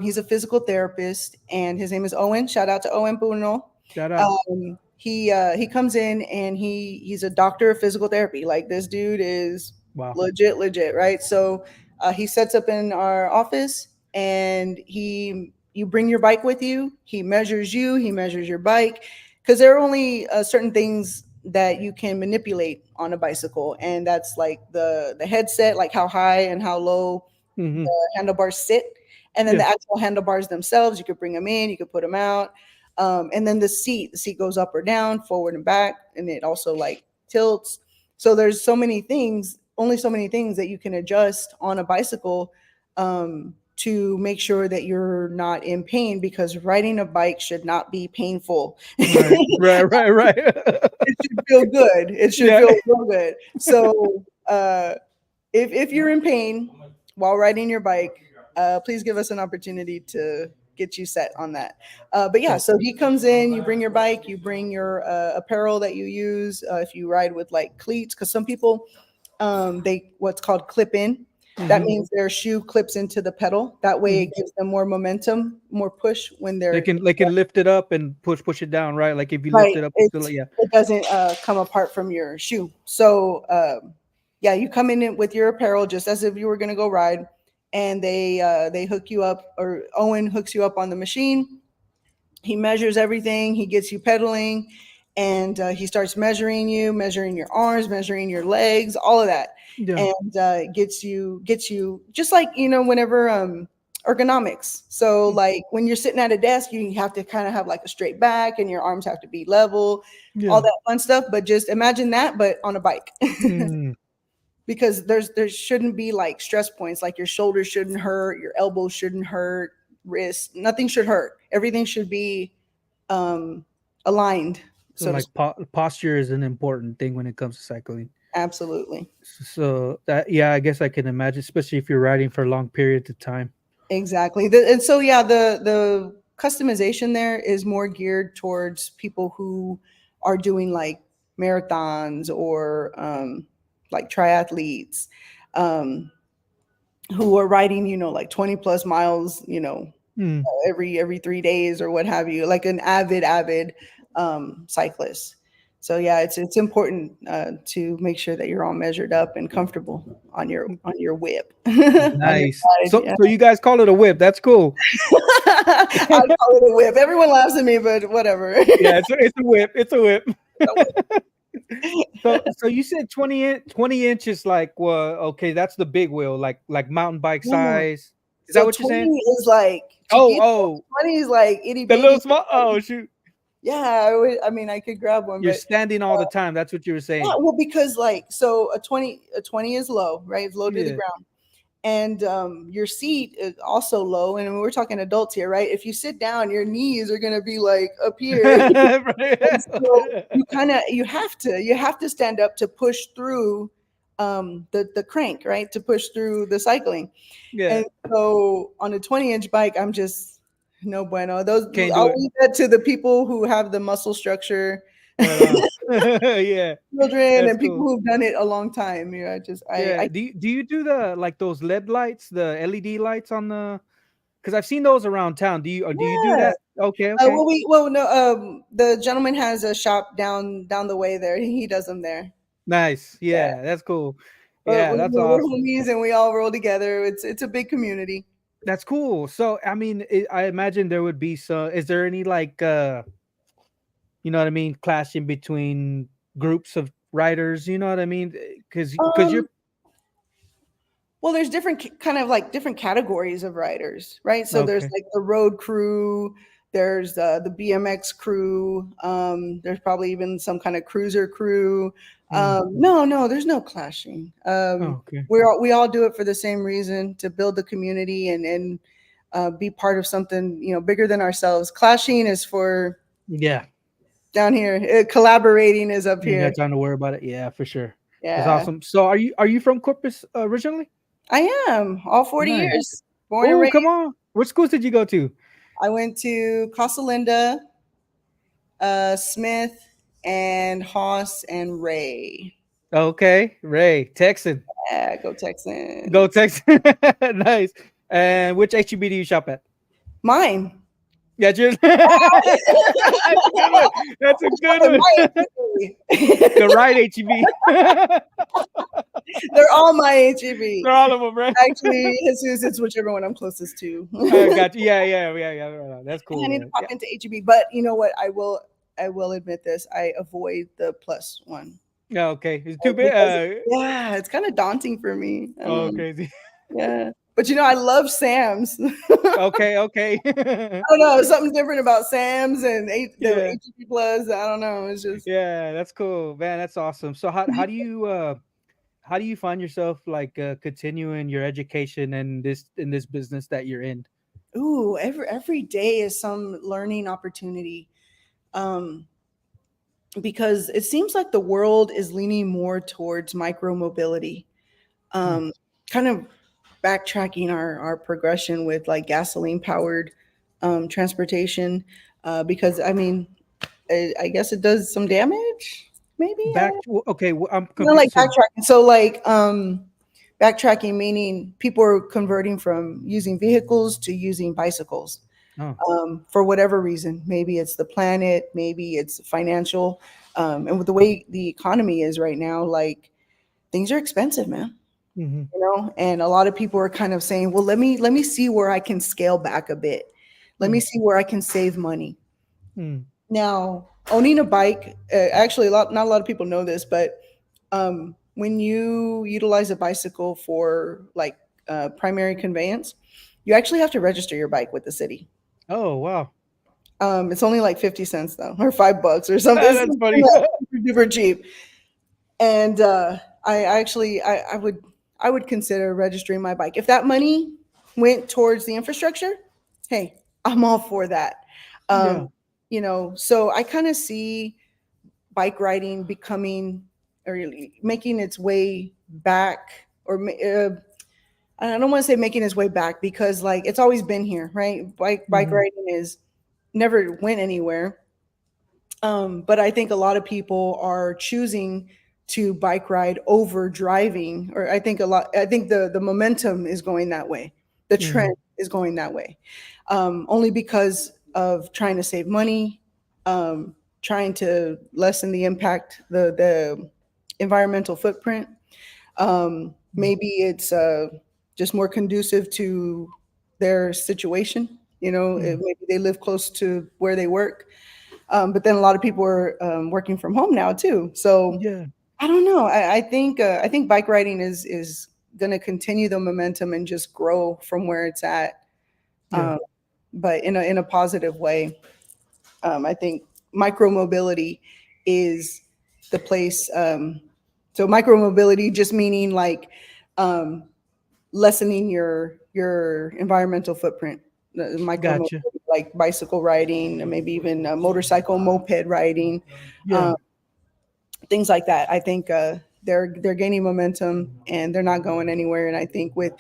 He's a physical therapist, and his name is Owen. Shout out to Owen Bruno. Shout out. He comes in and he's a doctor of physical therapy. Like this dude is Wow. legit, right? So he sets up in our office, and you bring your bike with you. He measures you. He measures your bike because there are only certain things that you can manipulate on a bicycle, and that's like the headset, like how high and how low Hmm. the handlebars sit, and then Yeah. the actual handlebars themselves. You could bring them in, you could put them out, and then the seat goes up or down, forward and back, and it also like tilts. So there's so many things, only so many things that you can adjust on a bicycle to make sure that you're not in pain, because riding a bike should not be painful. Right. Right. Right. Right. It should feel good. It should Yeah. feel real good. So if you're in pain while riding your bike, please give us an opportunity to get you set on that. But yeah, Okay. so he comes in, you bring your bike, you bring your apparel that you use if you ride with like cleats, because some people they what's called clip in. That Hmm. means their shoe clips into the pedal. That way, Hmm. it gives them more momentum, more push when They they're can lift it up and push it down, right? Like if you lift right. it up, yeah. It doesn't come apart from your shoe. So yeah, you come in with your apparel just as if you were going to go ride, and they hook you up, or Owen hooks you up on the machine. He measures everything. He gets you pedaling, and he starts measuring you, measuring your arms, measuring your legs, all of that, Yeah. and gets you just like whenever ergonomics. So like when you're sitting at a desk, you have to kind of have like a straight back, and your arms have to be level, all Yeah. that fun stuff. But just imagine that, but on a bike. Mm. Because there shouldn't be like stress points, like your shoulders shouldn't hurt, your elbows shouldn't hurt, wrist, nothing should hurt. Everything should be um aligned, So so to like speak. posture is an important thing when it comes to cycling. Absolutely. So that, yeah, I guess I can imagine, especially if you're riding for long periods of time. Exactly. And so yeah, the customization there is more geared towards people who are doing like marathons or like triathletes, um who are riding, like 20 plus miles, Mm. every 3 days or what have you, like an avid cyclist. So yeah, it's important to make sure that you're all measured up and comfortable on your whip, on your Nice. bike. So Yeah. so you guys call it a whip. That's cool. I call it a whip. Everyone laughs at me, but whatever. Yeah, it's a whip. It's a whip. So you said 20 inches, like, well, okay, that's the big wheel, like mountain bike Yeah. size. Is that So what you're 20 saying? is like Oh, chiquito. oh, 20 is like itty the bitty. little small. Oh, shoot. Yeah, I mean, I could grab one, You're but standing all the time. That's what you were yeah, saying. well, because like so a 20 is low, right? It's low to the Yeah. ground. And your seat is also low. And we're talking adults here, right? If you sit down, your knees are gonna be like up here. And so you have to stand up to push through the crank, right? To push through the cycling. Yeah. And so on a 20-inch bike, I'm just no bueno. Those Can't do I'll it. leave that to the people who have the muscle structure, Right on. Yeah. children That's and people cool. who've done it a long time. I just Yeah. I Do you do the, like, those LED lights, the LED lights on the? Because I've seen those around town. Do you do yeah. that? Okay. Okay. Well no the gentleman has a shop down the way there. He does them there. Nice. Yeah. Yeah. That's cool. But Yeah. That's we're awesome. homies and we all roll together. It's a big community. That's cool. So, I mean, I imagine there would be some. Is there any, like, you know what I mean, clashing between groups of riders? You know what I mean? Because you're Um Well, there's different kind of like different categories of riders, right? So there's okay. like the road crew, There's the BMX crew. There's probably even some kind of cruiser crew. No, there's no clashing. Oh, okay. We all do it for the same reason, to build the community and be part of something, bigger than ourselves. Clashing is for Yeah. down here. Collaborating is up You ain't here. got time to worry about it. Yeah, for sure. That's Yeah, awesome. So are you from Corpus originally? I am. All 40 Nice. years. Born and Oh, raised. come on. What schools did you go to? I went to Casa Linda, Smith, and Haas and Ray. Okay, Ray, Texan. Yeah, go Texans. Go Texan. Nice. And which HEB do you shop at? Mine. Yeah, cheers. That's a good one. That's a good one. The right HEB. They're all my HEB. They're all of them, right? Actually, Jesus, it's whichever one I'm closest to. I got you. Yeah. That's cool. I need to Man. pop into HEB, but you know what? I will admit this. I avoid the plus one. Yeah, okay. It's too big. Yeah, it's kind of daunting for me. Oh, crazy. Yeah, but I love Sam's. Okay. I don't know, something different about Sam's and the HEB Plus. I don't know. It's just that's cool, man. That's awesome. So how do you find yourself like continuing your education in this business that you're in? every day is some learning opportunity. Because it seems like the world is leaning more towards micro mobility. Kind of backtracking our progression with like gasoline powered transportation, because I guess it does some damage, maybe. Okay, I'm Like confused. backtracking. So like backtracking meaning people are converting from using vehicles to using bicycles. For whatever reason. Maybe it's the planet, maybe it's financial. And with the way the economy is right now, like things are expensive, man. And a lot of people are kind of saying, well, let me see where I can scale back a bit. Let me see where I can save money. Now, owning a bike, actually, not a lot of people know this, but when you utilize a bicycle for like primary conveyance, you actually have to register your bike with the city. Oh, wow. It's only like 50 cents though, or $5 or something. That's funny. Super cheap. And I would consider registering my bike. If that money went towards the infrastructure, hey, I'm all for that. So I kind of see bike riding becoming or making its way back, or I don't want to say making its way back, because like it's always been here, right? Bike riding is never went anywhere. But I think a lot of people are choosing to bike ride over driving, or I think the momentum is going that way. The trend is going that way. Only because of trying to save money, trying to lessen the impact, the environmental footprint. Maybe it's just more conducive to their situation. Maybe they live close to where they work. But then a lot of people are working from home now too. So I don't know. I think bike riding is going to continue the momentum and just grow from where it's at. But in a positive way. I think micromobility is the place. So micromobility just meaning like lessening your environmental footprint. Gotcha. Like bicycle riding, maybe even motorcycle, moped riding, things like that. I think they're gaining momentum and they're not going anywhere. And I think with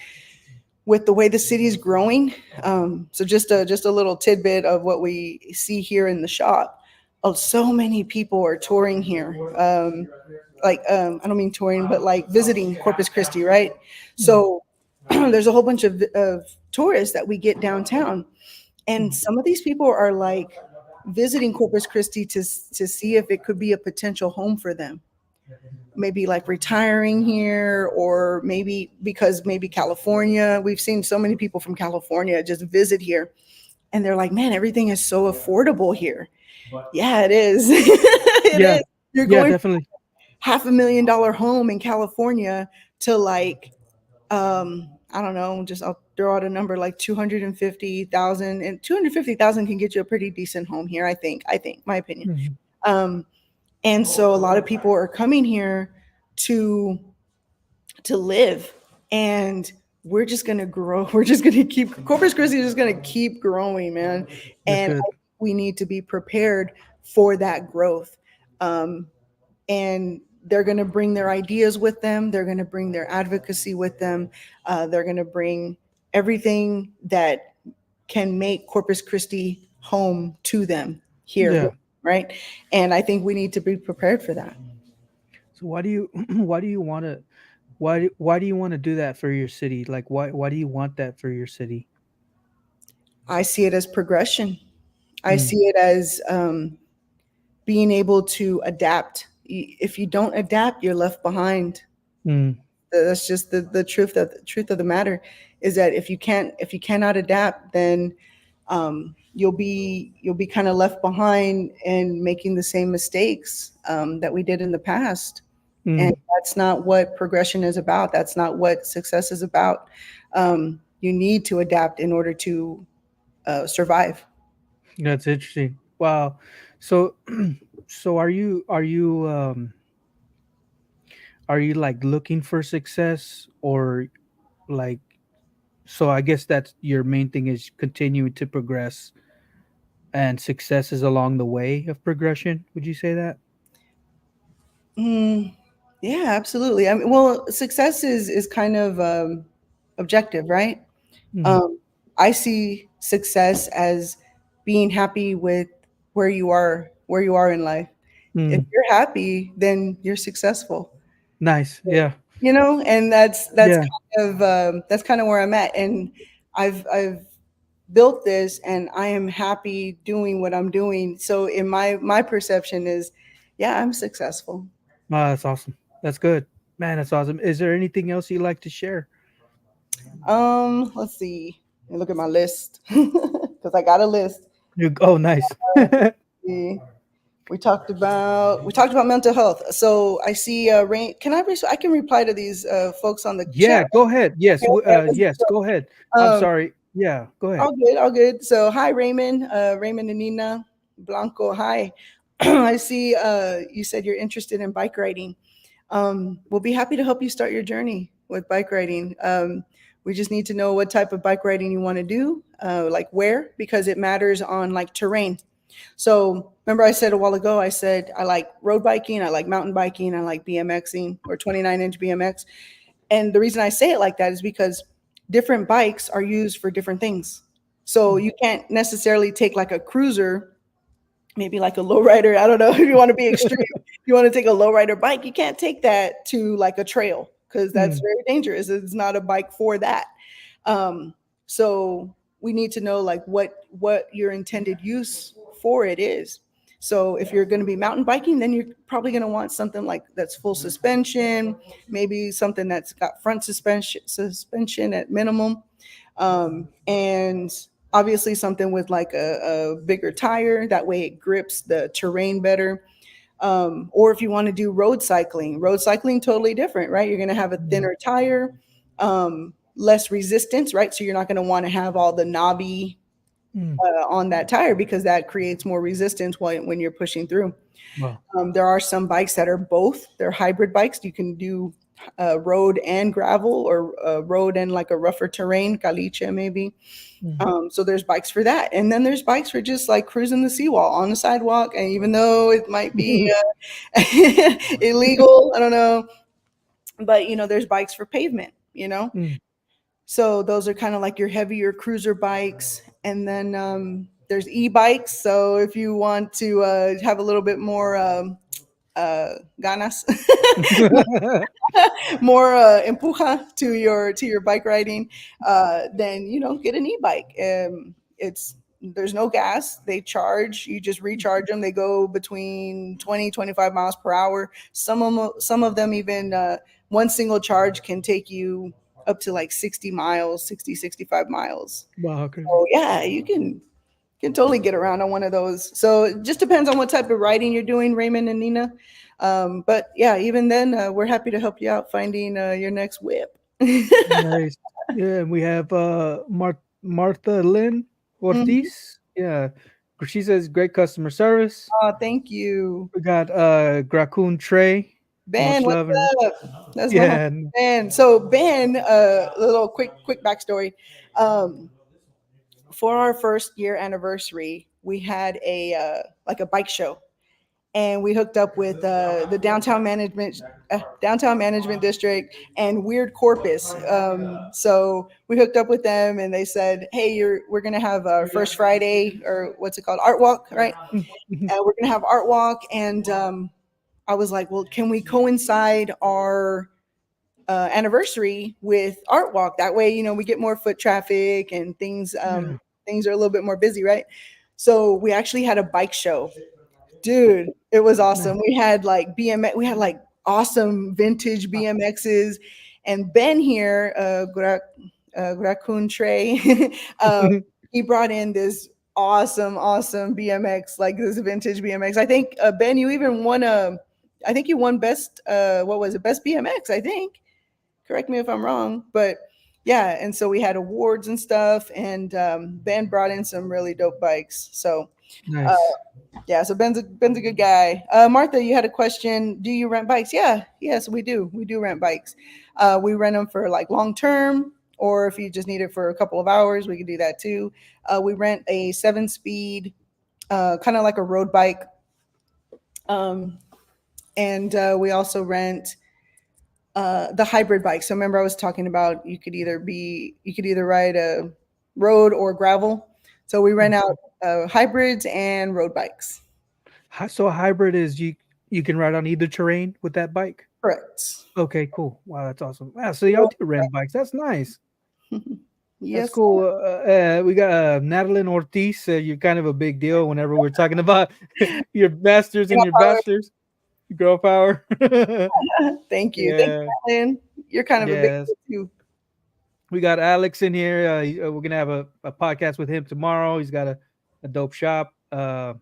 the way the city is growing, so just a little tidbit of what we see here in the shop. So many people are touring here. I don't mean touring, but like visiting Corpus Christi, right? So there's a whole bunch of tourists that we get downtown. And some of these people are like visiting Corpus Christi to see if it could be a potential home for them. Maybe like retiring here, or maybe because maybe California. We've seen so many people from California just visit here. And they're like, man, everything is so affordable here. Yeah, it is. It is. You're going definitely. $500,000 home in California to like I don't know, just I'll throw out a number like 250,000, and 250,000 can get you a pretty decent home here. I think, my opinion. Mhm. Um, and so a lot of people are coming here to live, and we're just gonna grow. We're just gonna keep Corpus Christi is just gonna keep growing, man. That's And good. we need to be prepared for that growth. Um, and they're going to bring their ideas with them. They're going to bring their advocacy with them. They're going to bring everything that can make Corpus Christi home to them here, Yeah. right? And I think we need to be prepared for that. So why do you why do you want to why do you want to do that for your city? Like why do you want that for your city? I see it as progression. I Mm, see it as being able to adapt. If you don't adapt, you're left behind. mm, That's just the truth of the matter is that if you cannot adapt, then you'll be kind of left behind and making the same mistakes that we did in the past. And mm. that's not what progression is about. That's not what success is about. You need to adapt in order to survive. That's interesting. Wow. So so are you like looking for success or like so I guess that's your main thing is continuing to progress and success is along the way of progression. Would you say that? Mm, yeah, absolutely. I mean, well, success is kind of objective, right? Mm, Um, I see success as being happy with where you are in life. If mm. you're happy, then you're successful. Nice. Yeah. You know, and Yeah. that's kind of where I'm at. And I've built this, and I am happy doing what I'm doing. So in my perception is, yeah, I'm successful. Oh, that's awesome. That's good. Man, that's awesome. Is there anything else you'd like to share? Let's see. Let me look at my list because I got a list. Oh, nice. See. We talked about mental health. So I see Rain. I can reply to these folks on the chat. Yeah, go ahead. Yes, Okay. yes, go ahead. I'm Um, sorry. Yeah, go ahead. all good, all good. So hi Raymond, Raymond and Nina Blanco. Hi. I see you said you're interested in bike riding. We'll be happy to help you start your journey with bike riding. We just need to know what type of bike riding you want to do, like where, because it matters on like terrain. So remember I said a while ago, I said I like road biking, I like mountain biking, I like BMXing or 29-inch BMX. And the reason I say it like that is because different bikes are used for different things. So Mm. you can't necessarily take like a cruiser, maybe like a lowrider. I don't know if you want to be extreme. If you want to take a lowrider bike, you can't take that to like a trail because that's Mm. very dangerous. It's not a bike for that. So we need to know like what your intended use for it is. So if you're going to be mountain biking, then you're probably going to want something like that's full suspension, maybe something that's got front suspension at minimum, and obviously something with like a bigger tire. That way it grips the terrain better. Or if you want to do road cycling totally different, right? You're going to have a Mm. thinner tire, less resistance, right? So you're not going to want to have all the knobby Mm. on that tire because that creates more resistance when you're pushing through. Wow. There are some bikes that are both. They're hybrid bikes. You can do road and gravel, or road and like a rougher terrain, caliche maybe. Mm. So there's bikes for that. And then there's bikes for just like cruising the seawall on the sidewalk. And even though it might be illegal, I don't know, but there's bikes for pavement. Mm. So those are kind of like your heavier cruiser bikes. And then there's e-bikes. So if you want to have a little bit more ganas, more empuja to your bike riding, then get an e-bike. It's There's no gas. They charge. You just recharge them. They go between 20-25 miles per hour. Some of them even one single charge can take you up to like 60 miles, 60-65 miles. Wow, crazy. So yeah, you can totally get around on one of those. So it just depends on what type of riding you're doing, Raymond and Nina. But yeah, even then, we're happy to help you out finding your next whip. Nice. Yeah, and we have Martha Lynn Mhm. Ortiz. Yeah, she says great customer service. Oh, thank you. We got Graccoon Trey, Ben, much what's love and up? That's my homie, yeah, Ben. So Ben, little quick backstory. Um, for our first year anniversary, we had a like a bike show, and we hooked up with the downtown management district and Weird Corpus. So we hooked up with them, and they said, "Hey, we're gonna have our first Friday, or what's it called, art walk, right? We're gonna have art walk." And I was like, "Well, can we coincide our anniversary with art walk? That way, we get more foot traffic and things. yeah, Things are a little bit more busy, right?" So we actually had a bike show. Dude, it was nice. awesome. We had like BMX, we had like awesome vintage BMXs. And Ben here, Grakun Trey, he brought in this awesome BMX, like this vintage BMX. I think, Ben, you even won I think you won best, what was it, best BMX, I think. Correct me if I'm wrong, but yeah. And so we had awards and stuff, and Ben brought in some really dope bikes. So, uh, Nice. yeah, so Ben's a good guy. Martha, you had a question. Do you rent bikes? Yeah, yes, we do. We do rent bikes. We rent them for like long term, or if you just need it for a couple of hours, we can do that too. We rent a 7-speed, kind of like a road bike, um, and we also rent the hybrid bike. So remember, I was talking about you could either ride a road or gravel. So we rent out hybrids and road bikes. So a hybrid is you can ride on either terrain with that bike. Correct. Okay, cool. Wow, that's awesome. Wow, so y'all do rent bikes. That's nice. That's Yes. cool. We got Natalie Ortiz. You're kind of a big deal whenever we're talking about your masters and your bachelors. Girl power. Thank you. Thank Yeah. you, Alan. You're kind of a big Yes. deal too. We got Alex in here. We're gonna have a podcast with him tomorrow. He's got a dope shop. If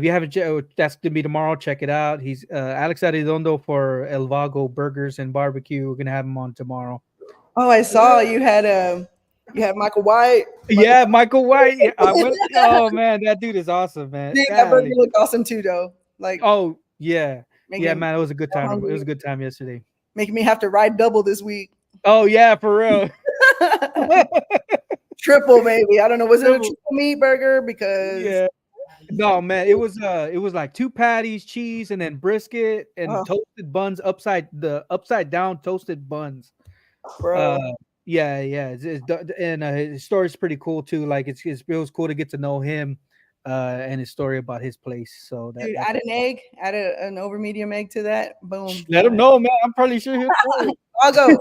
you haven't, that's gonna be tomorrow. Check it out. He's Alex Arredondo for El Vago Burgers and Barbecue. We're gonna have him on tomorrow. Oh, I saw you had Michael White. Michael, Yeah, Michael White. Yeah, oh man, that dude is awesome, man. dude, that burger Golly. looked awesome too, though. Like Oh yeah, yeah, making me man. It was a good so time. It was hungry, a good time yesterday. making me have to ride double this week. Oh yeah, for real. Triple, maybe. I don't know. Was it a Double- triple meat burger? Because yeah. No, man, it was like 2 patties, cheese, and then brisket and oh, toasted buns upside down toasted buns. Uh, bro, yeah, yeah, and his story's pretty cool too. Like it was cool to get to know him, and his story about his place. So dude, that's add an egg, an over medium egg to that. Boom. let him know, man. I'm probably sure he'll try it. I'll go.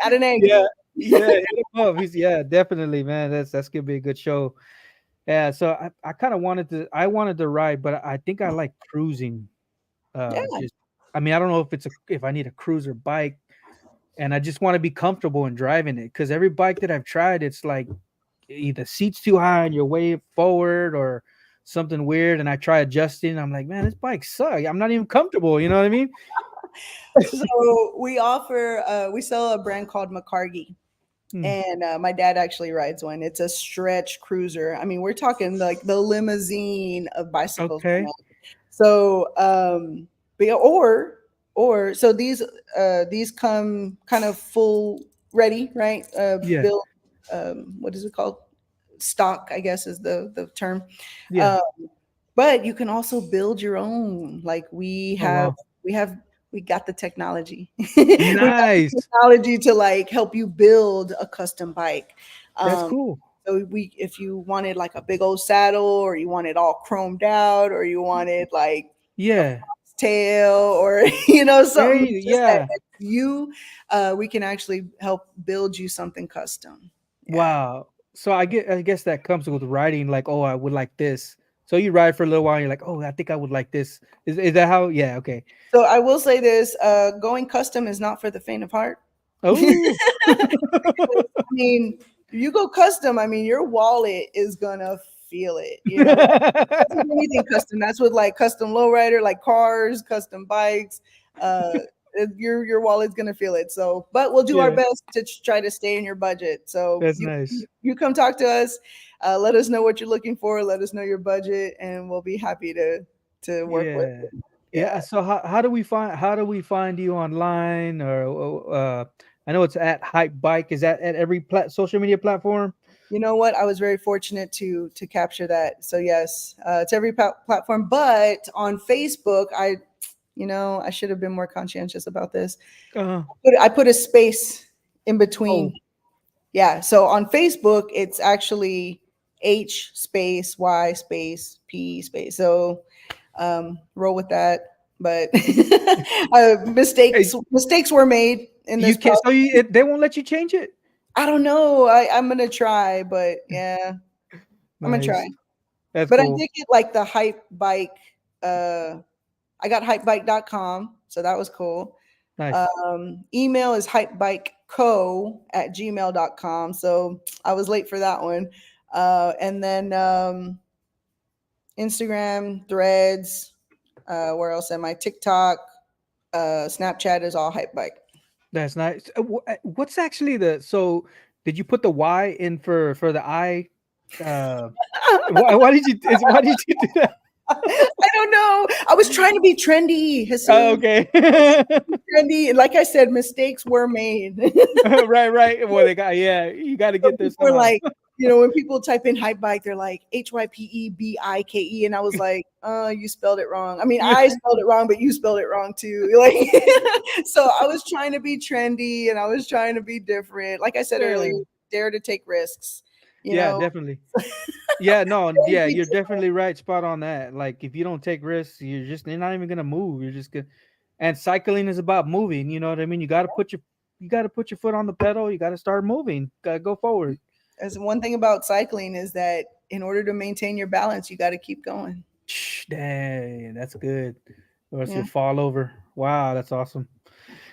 Add an egg. Yeah, yeah, hit him up. Yeah, definitely, man. That's gonna be a good show. Yeah, so I kind of wanted to ride, but I think I like cruising. Yeah, Just I mean, I don't know if I need a cruiser bike, and I just want to be comfortable in driving it because every bike that I've tried, it's like either seats too high and you're way forward or something weird, and I try adjusting. I'm like, man, this bike sucks. I'm not even comfortable. You know what I mean? so we sell a brand called McCargy, Hmm, and my dad actually rides one. It's a stretch cruiser. I mean, we're talking like the limousine of bicycles, okay. man. So but yeah, or so these come kind of full ready, right? Yeah. Built, what is it called, stock, I guess is the term. Yeah. uh, but you can also build your own. Like Oh wow. we have we got the technology. We got the Nice. technology to like help you build a custom bike. That's um cool. so if you wanted like a big old saddle, or you want it all chromed out, or you wanted like a Yeah. tail, or something Hey. just that Yeah. you we can actually help build you something custom. Yeah. Wow. So I guess that comes with riding, like, oh, I would like this. So you ride for a little while, and you're like, oh, I think I would like this. Is that how? Yeah, okay. So I will say this: going custom is not for the faint of heart. Oh. I mean, you go custom, I mean, your wallet is gonna feel it. That's with anything custom. That's with like custom lowrider, like cars, custom bikes. Uh, Your wallet's gonna feel it. So, but we'll do our Yeah, best to try to stay in your budget. So that's nice. you come talk to us. Let us know what you're looking for. Let us know your budget, and we'll be happy to work with Yeah. it. Yeah. Yeah. So how do we find you online or I know it's at Hypebyke. Is that at every social media platform? You know what? I was very fortunate to capture that. So yes, it's every platform, but on Facebook, I should have been more conscientious about this. Uh, I put a space in oh, between. Yeah. So on Facebook, it's actually H space Y space P space. So roll with that. But hey, mistakes were made in you this can't. process. So they won't let you change it. I don't know. I'm gonna try, but yeah, I'm gonna try. Nice. That's But I cool. did get like the hype bike. I got hypebyke.com, so that was cool. Nice. Email is hypebykeco@gmail.com. So I was late for that one. And then Instagram, Threads, where else am I? TikTok, Snapchat is all Hypebyke. That's nice. What's actually the so? Did you put the Y in for the I? Uh, why did you? Why did you do that? I don't know. I was trying to be trendy, Oh, Jesus. okay. Trendy. Like I said, mistakes were made. Right, right. Well, they got yeah. You got to So get this people are on. like, when people type in hype bike, they're like Hypebike. And I was like, you spelled it wrong. I mean, I spelled it wrong, but you spelled it wrong too. Like, so I was trying to be trendy and I was trying to be different. Like I said earlier, Yeah, dare to take risks, you yeah, know. definitely. Yeah, no, yeah, you're definitely right. Spot on that. Like, if you don't take risks, you're not even gonna move. You're just gonna. And cycling is about moving. You know what I mean? You got to put your foot on the pedal. You got to start moving. Got to go forward. As one thing about cycling is that in order to maintain your balance, you got to keep going. Dang, that's good. Or else Yeah. you'll fall over. Wow, that's awesome.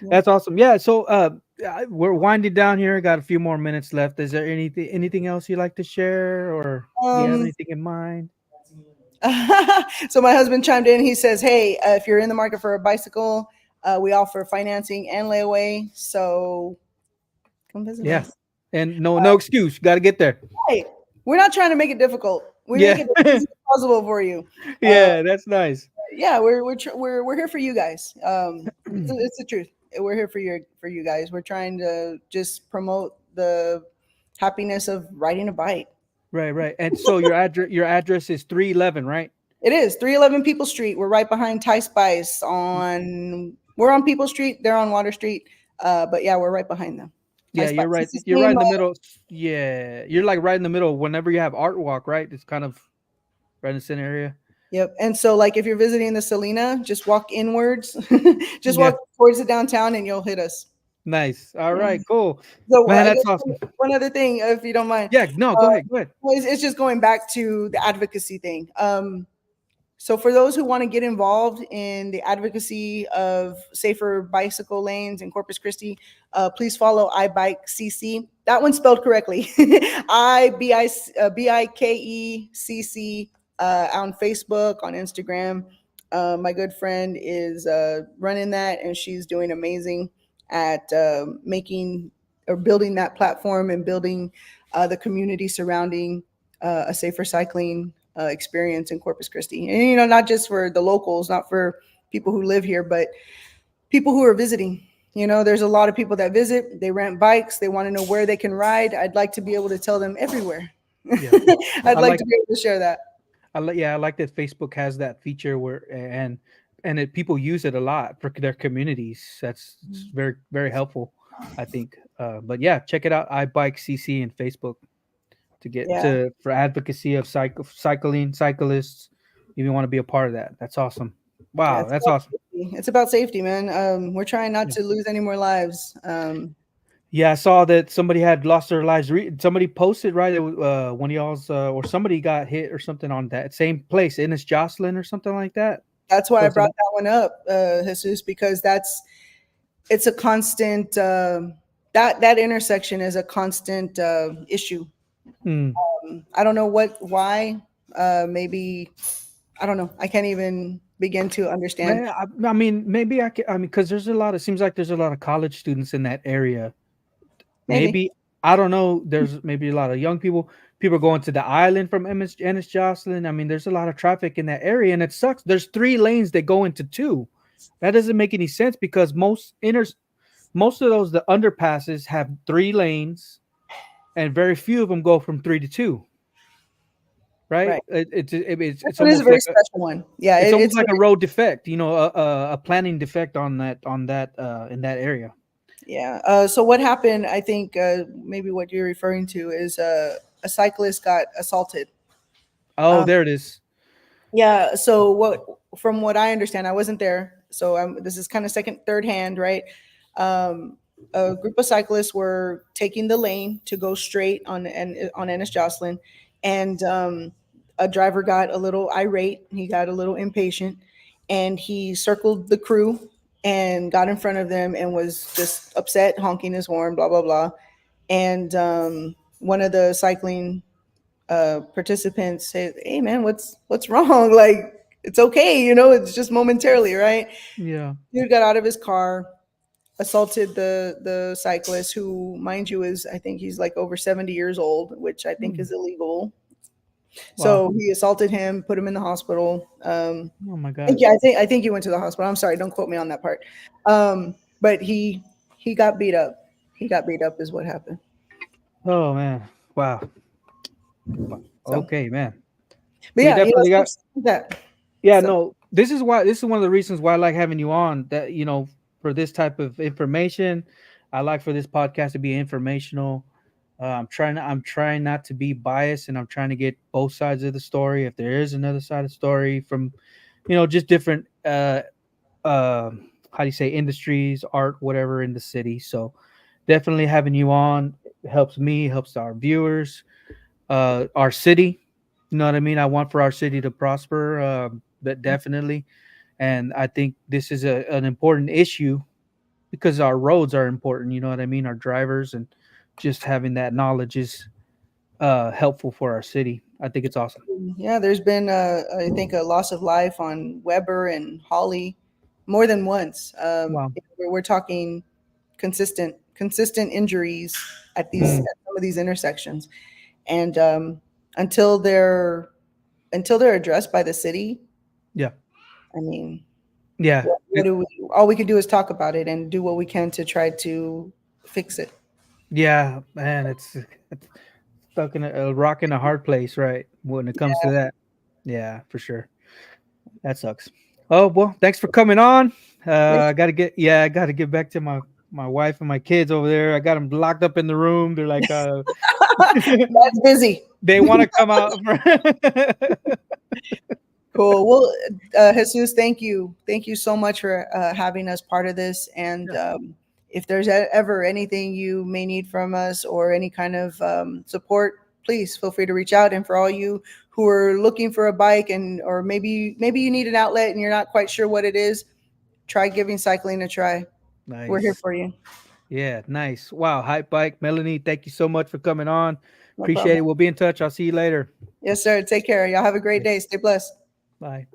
Yeah. That's awesome. Yeah. So, we're winding down here. Got a few more minutes left. Is there anything else you'd like to share, or do you have Um, anything in mind? so my husband chimed in. He says, "Hey, if you're in the market for a bicycle, we offer financing and layaway. So come visit Yeah. us." And no excuse. Got to get there. Hey, we're not trying to make it difficult. We make Yeah. it as easy as possible for you. Uh, Yeah, that's nice. yeah, we're here for you guys. It's the truth. We're here for you guys. We're trying to just promote the happiness of riding a bike. Right, right. And so your address is 311, right? It is 311 People Street. We're right behind Thai Spice we're on People Street. They're on Water Street. But yeah, we're right behind them. Thai Yeah, you're Spice. right. It's the You're right same. in the middle. Yeah, you're like right in the middle. Whenever you have art walk, right? It's kind of right in the center area. Yep. And so, like, if you're visiting the Selena, just walk inwards, just Yeah, walk towards the downtown, and you'll hit us. nice. All Yeah. right, cool, So, man. I That's guess awesome. one other thing, if you don't mind, Yeah, no, go uh, ahead, go ahead. it's just going back to the advocacy thing. So for those who want to get involved in the advocacy of safer bicycle lanes in Corpus Christi, please follow iBike CC. That one's spelled correctly. BIKECC on Facebook, on Instagram. My good friend is running that, and she's doing amazing at making or building that platform and building the community surrounding a safer cycling experience in Corpus Christi. And, not just for the locals, not for people who live here, but people who are visiting. There's a lot of people that visit, they rent bikes, they want to know where they can ride. I'd like to be able to tell them everywhere. Yeah, I'd I like like to be able to share that. I like that Facebook has that feature where people use it a lot for their communities. That's it's very very helpful, I think. But yeah, check it out. iBike CC and Facebook to get Yeah. to for advocacy of cycling cyclists. If you want to be a part of that, that's awesome. Yeah, Wow, that's awesome. it's about safety, man. We're trying not Yeah. to lose any more lives. Yeah, I saw that somebody had lost their lives. Somebody posted right. One of y'all's or somebody got hit or something on that same place. Ennis Jocelyn or something like that. That's why I Posted brought that one up, Jesus, because it's a constant. That intersection is a constant issue. Mm, I don't know why. Maybe I don't know. I can't even begin to understand. Man, I mean, maybe I can. I mean, because there's a lot. It seems like there's a lot of college students in that area. Maybe. Maybe I don't know. There's maybe a lot of young people. People going to the island from Ennis Jocelyn. I mean, there's a lot of traffic in that area, and it sucks. There's 3 lanes that go into 2. That doesn't make any sense because most of those the underpasses have 3 lanes, and very few of them go from 3 to 2. Right? Right. It's It is a almost very like special one. Yeah, it's it's like a very, road defect. A planning defect on that in that area. yeah. So what happened? I think maybe what you're referring to is a cyclist got assaulted. Oh, Um, there it is. yeah. So from what I understand, I wasn't there, so this is kind of second, third hand, right? Um, a group of cyclists were taking the lane to go straight on Ennis Jocelyn, and a driver got a little irate. He got a little impatient, and he circled the crew and got in front of them and was just upset, honking his horn, blah blah blah. And one of the cycling participants say, "Hey man, what's wrong? Like it's okay, it's just momentarily, right?" Yeah. Dude got out of his car, assaulted the cyclist, who, mind you, is, I think he's like over 70 years old, which I think Hmm. is illegal. Wow. So he assaulted him, put him in the hospital. Oh my I think, God. yeah, I think he went to the hospital. I'm sorry, don't quote me on that part. But he got beat up. He got beat up is what happened. Oh man. Wow. Wow. So, Okay, man. but We yeah, definitely got. stuff like that. Yeah. So No. This is one of the reasons why I like having you on. That for this type of information, I like for this podcast to be informational. I'm trying not to be biased, and I'm trying to get both sides of the story. If there is another side of the story from, just different how do you say, industries, art, whatever in the city. So definitely having you on helps me, helps our viewers, our city. You know what I mean? I want for our city to prosper, but definitely. And I think this is an important issue because our roads are important. You know what I mean? Our drivers, and just having that knowledge is helpful for our city. I think it's awesome. yeah, there's been I think a loss of life on Weber and Holly more than once. Wow. We're talking consistent injuries at Mm, some of these intersections, and until they're until they're addressed by the city, yeah. I mean, Yeah. what do we? All we can do is talk about it and do what we can to try to fix it. Yeah, man, it's stuck in a rock in a hard place, right? When it comes to that. Yeah, for sure. That sucks. Oh well, thanks for coming on. I gotta get back to my wife and my kids over there. I got them locked up in the room. They're like, That's busy. they want to come out. Cool. Well, Jesus, thank you so much for having us part of this. And Yeah, if there's ever anything you may need from us or any kind of support, please feel free to reach out. And for all you who are looking for a bike, and or maybe you need an outlet and you're not quite sure what it is, try giving cycling a try. We're here nice. for you. Yeah, nice. Wow, hype bike, Melanie. Thank you so much for coming on. No Appreciate problem. it. We'll be in touch. I'll see you later. Yes, sir. Take care. Y'all have a great Okay, day. Stay blessed. bye.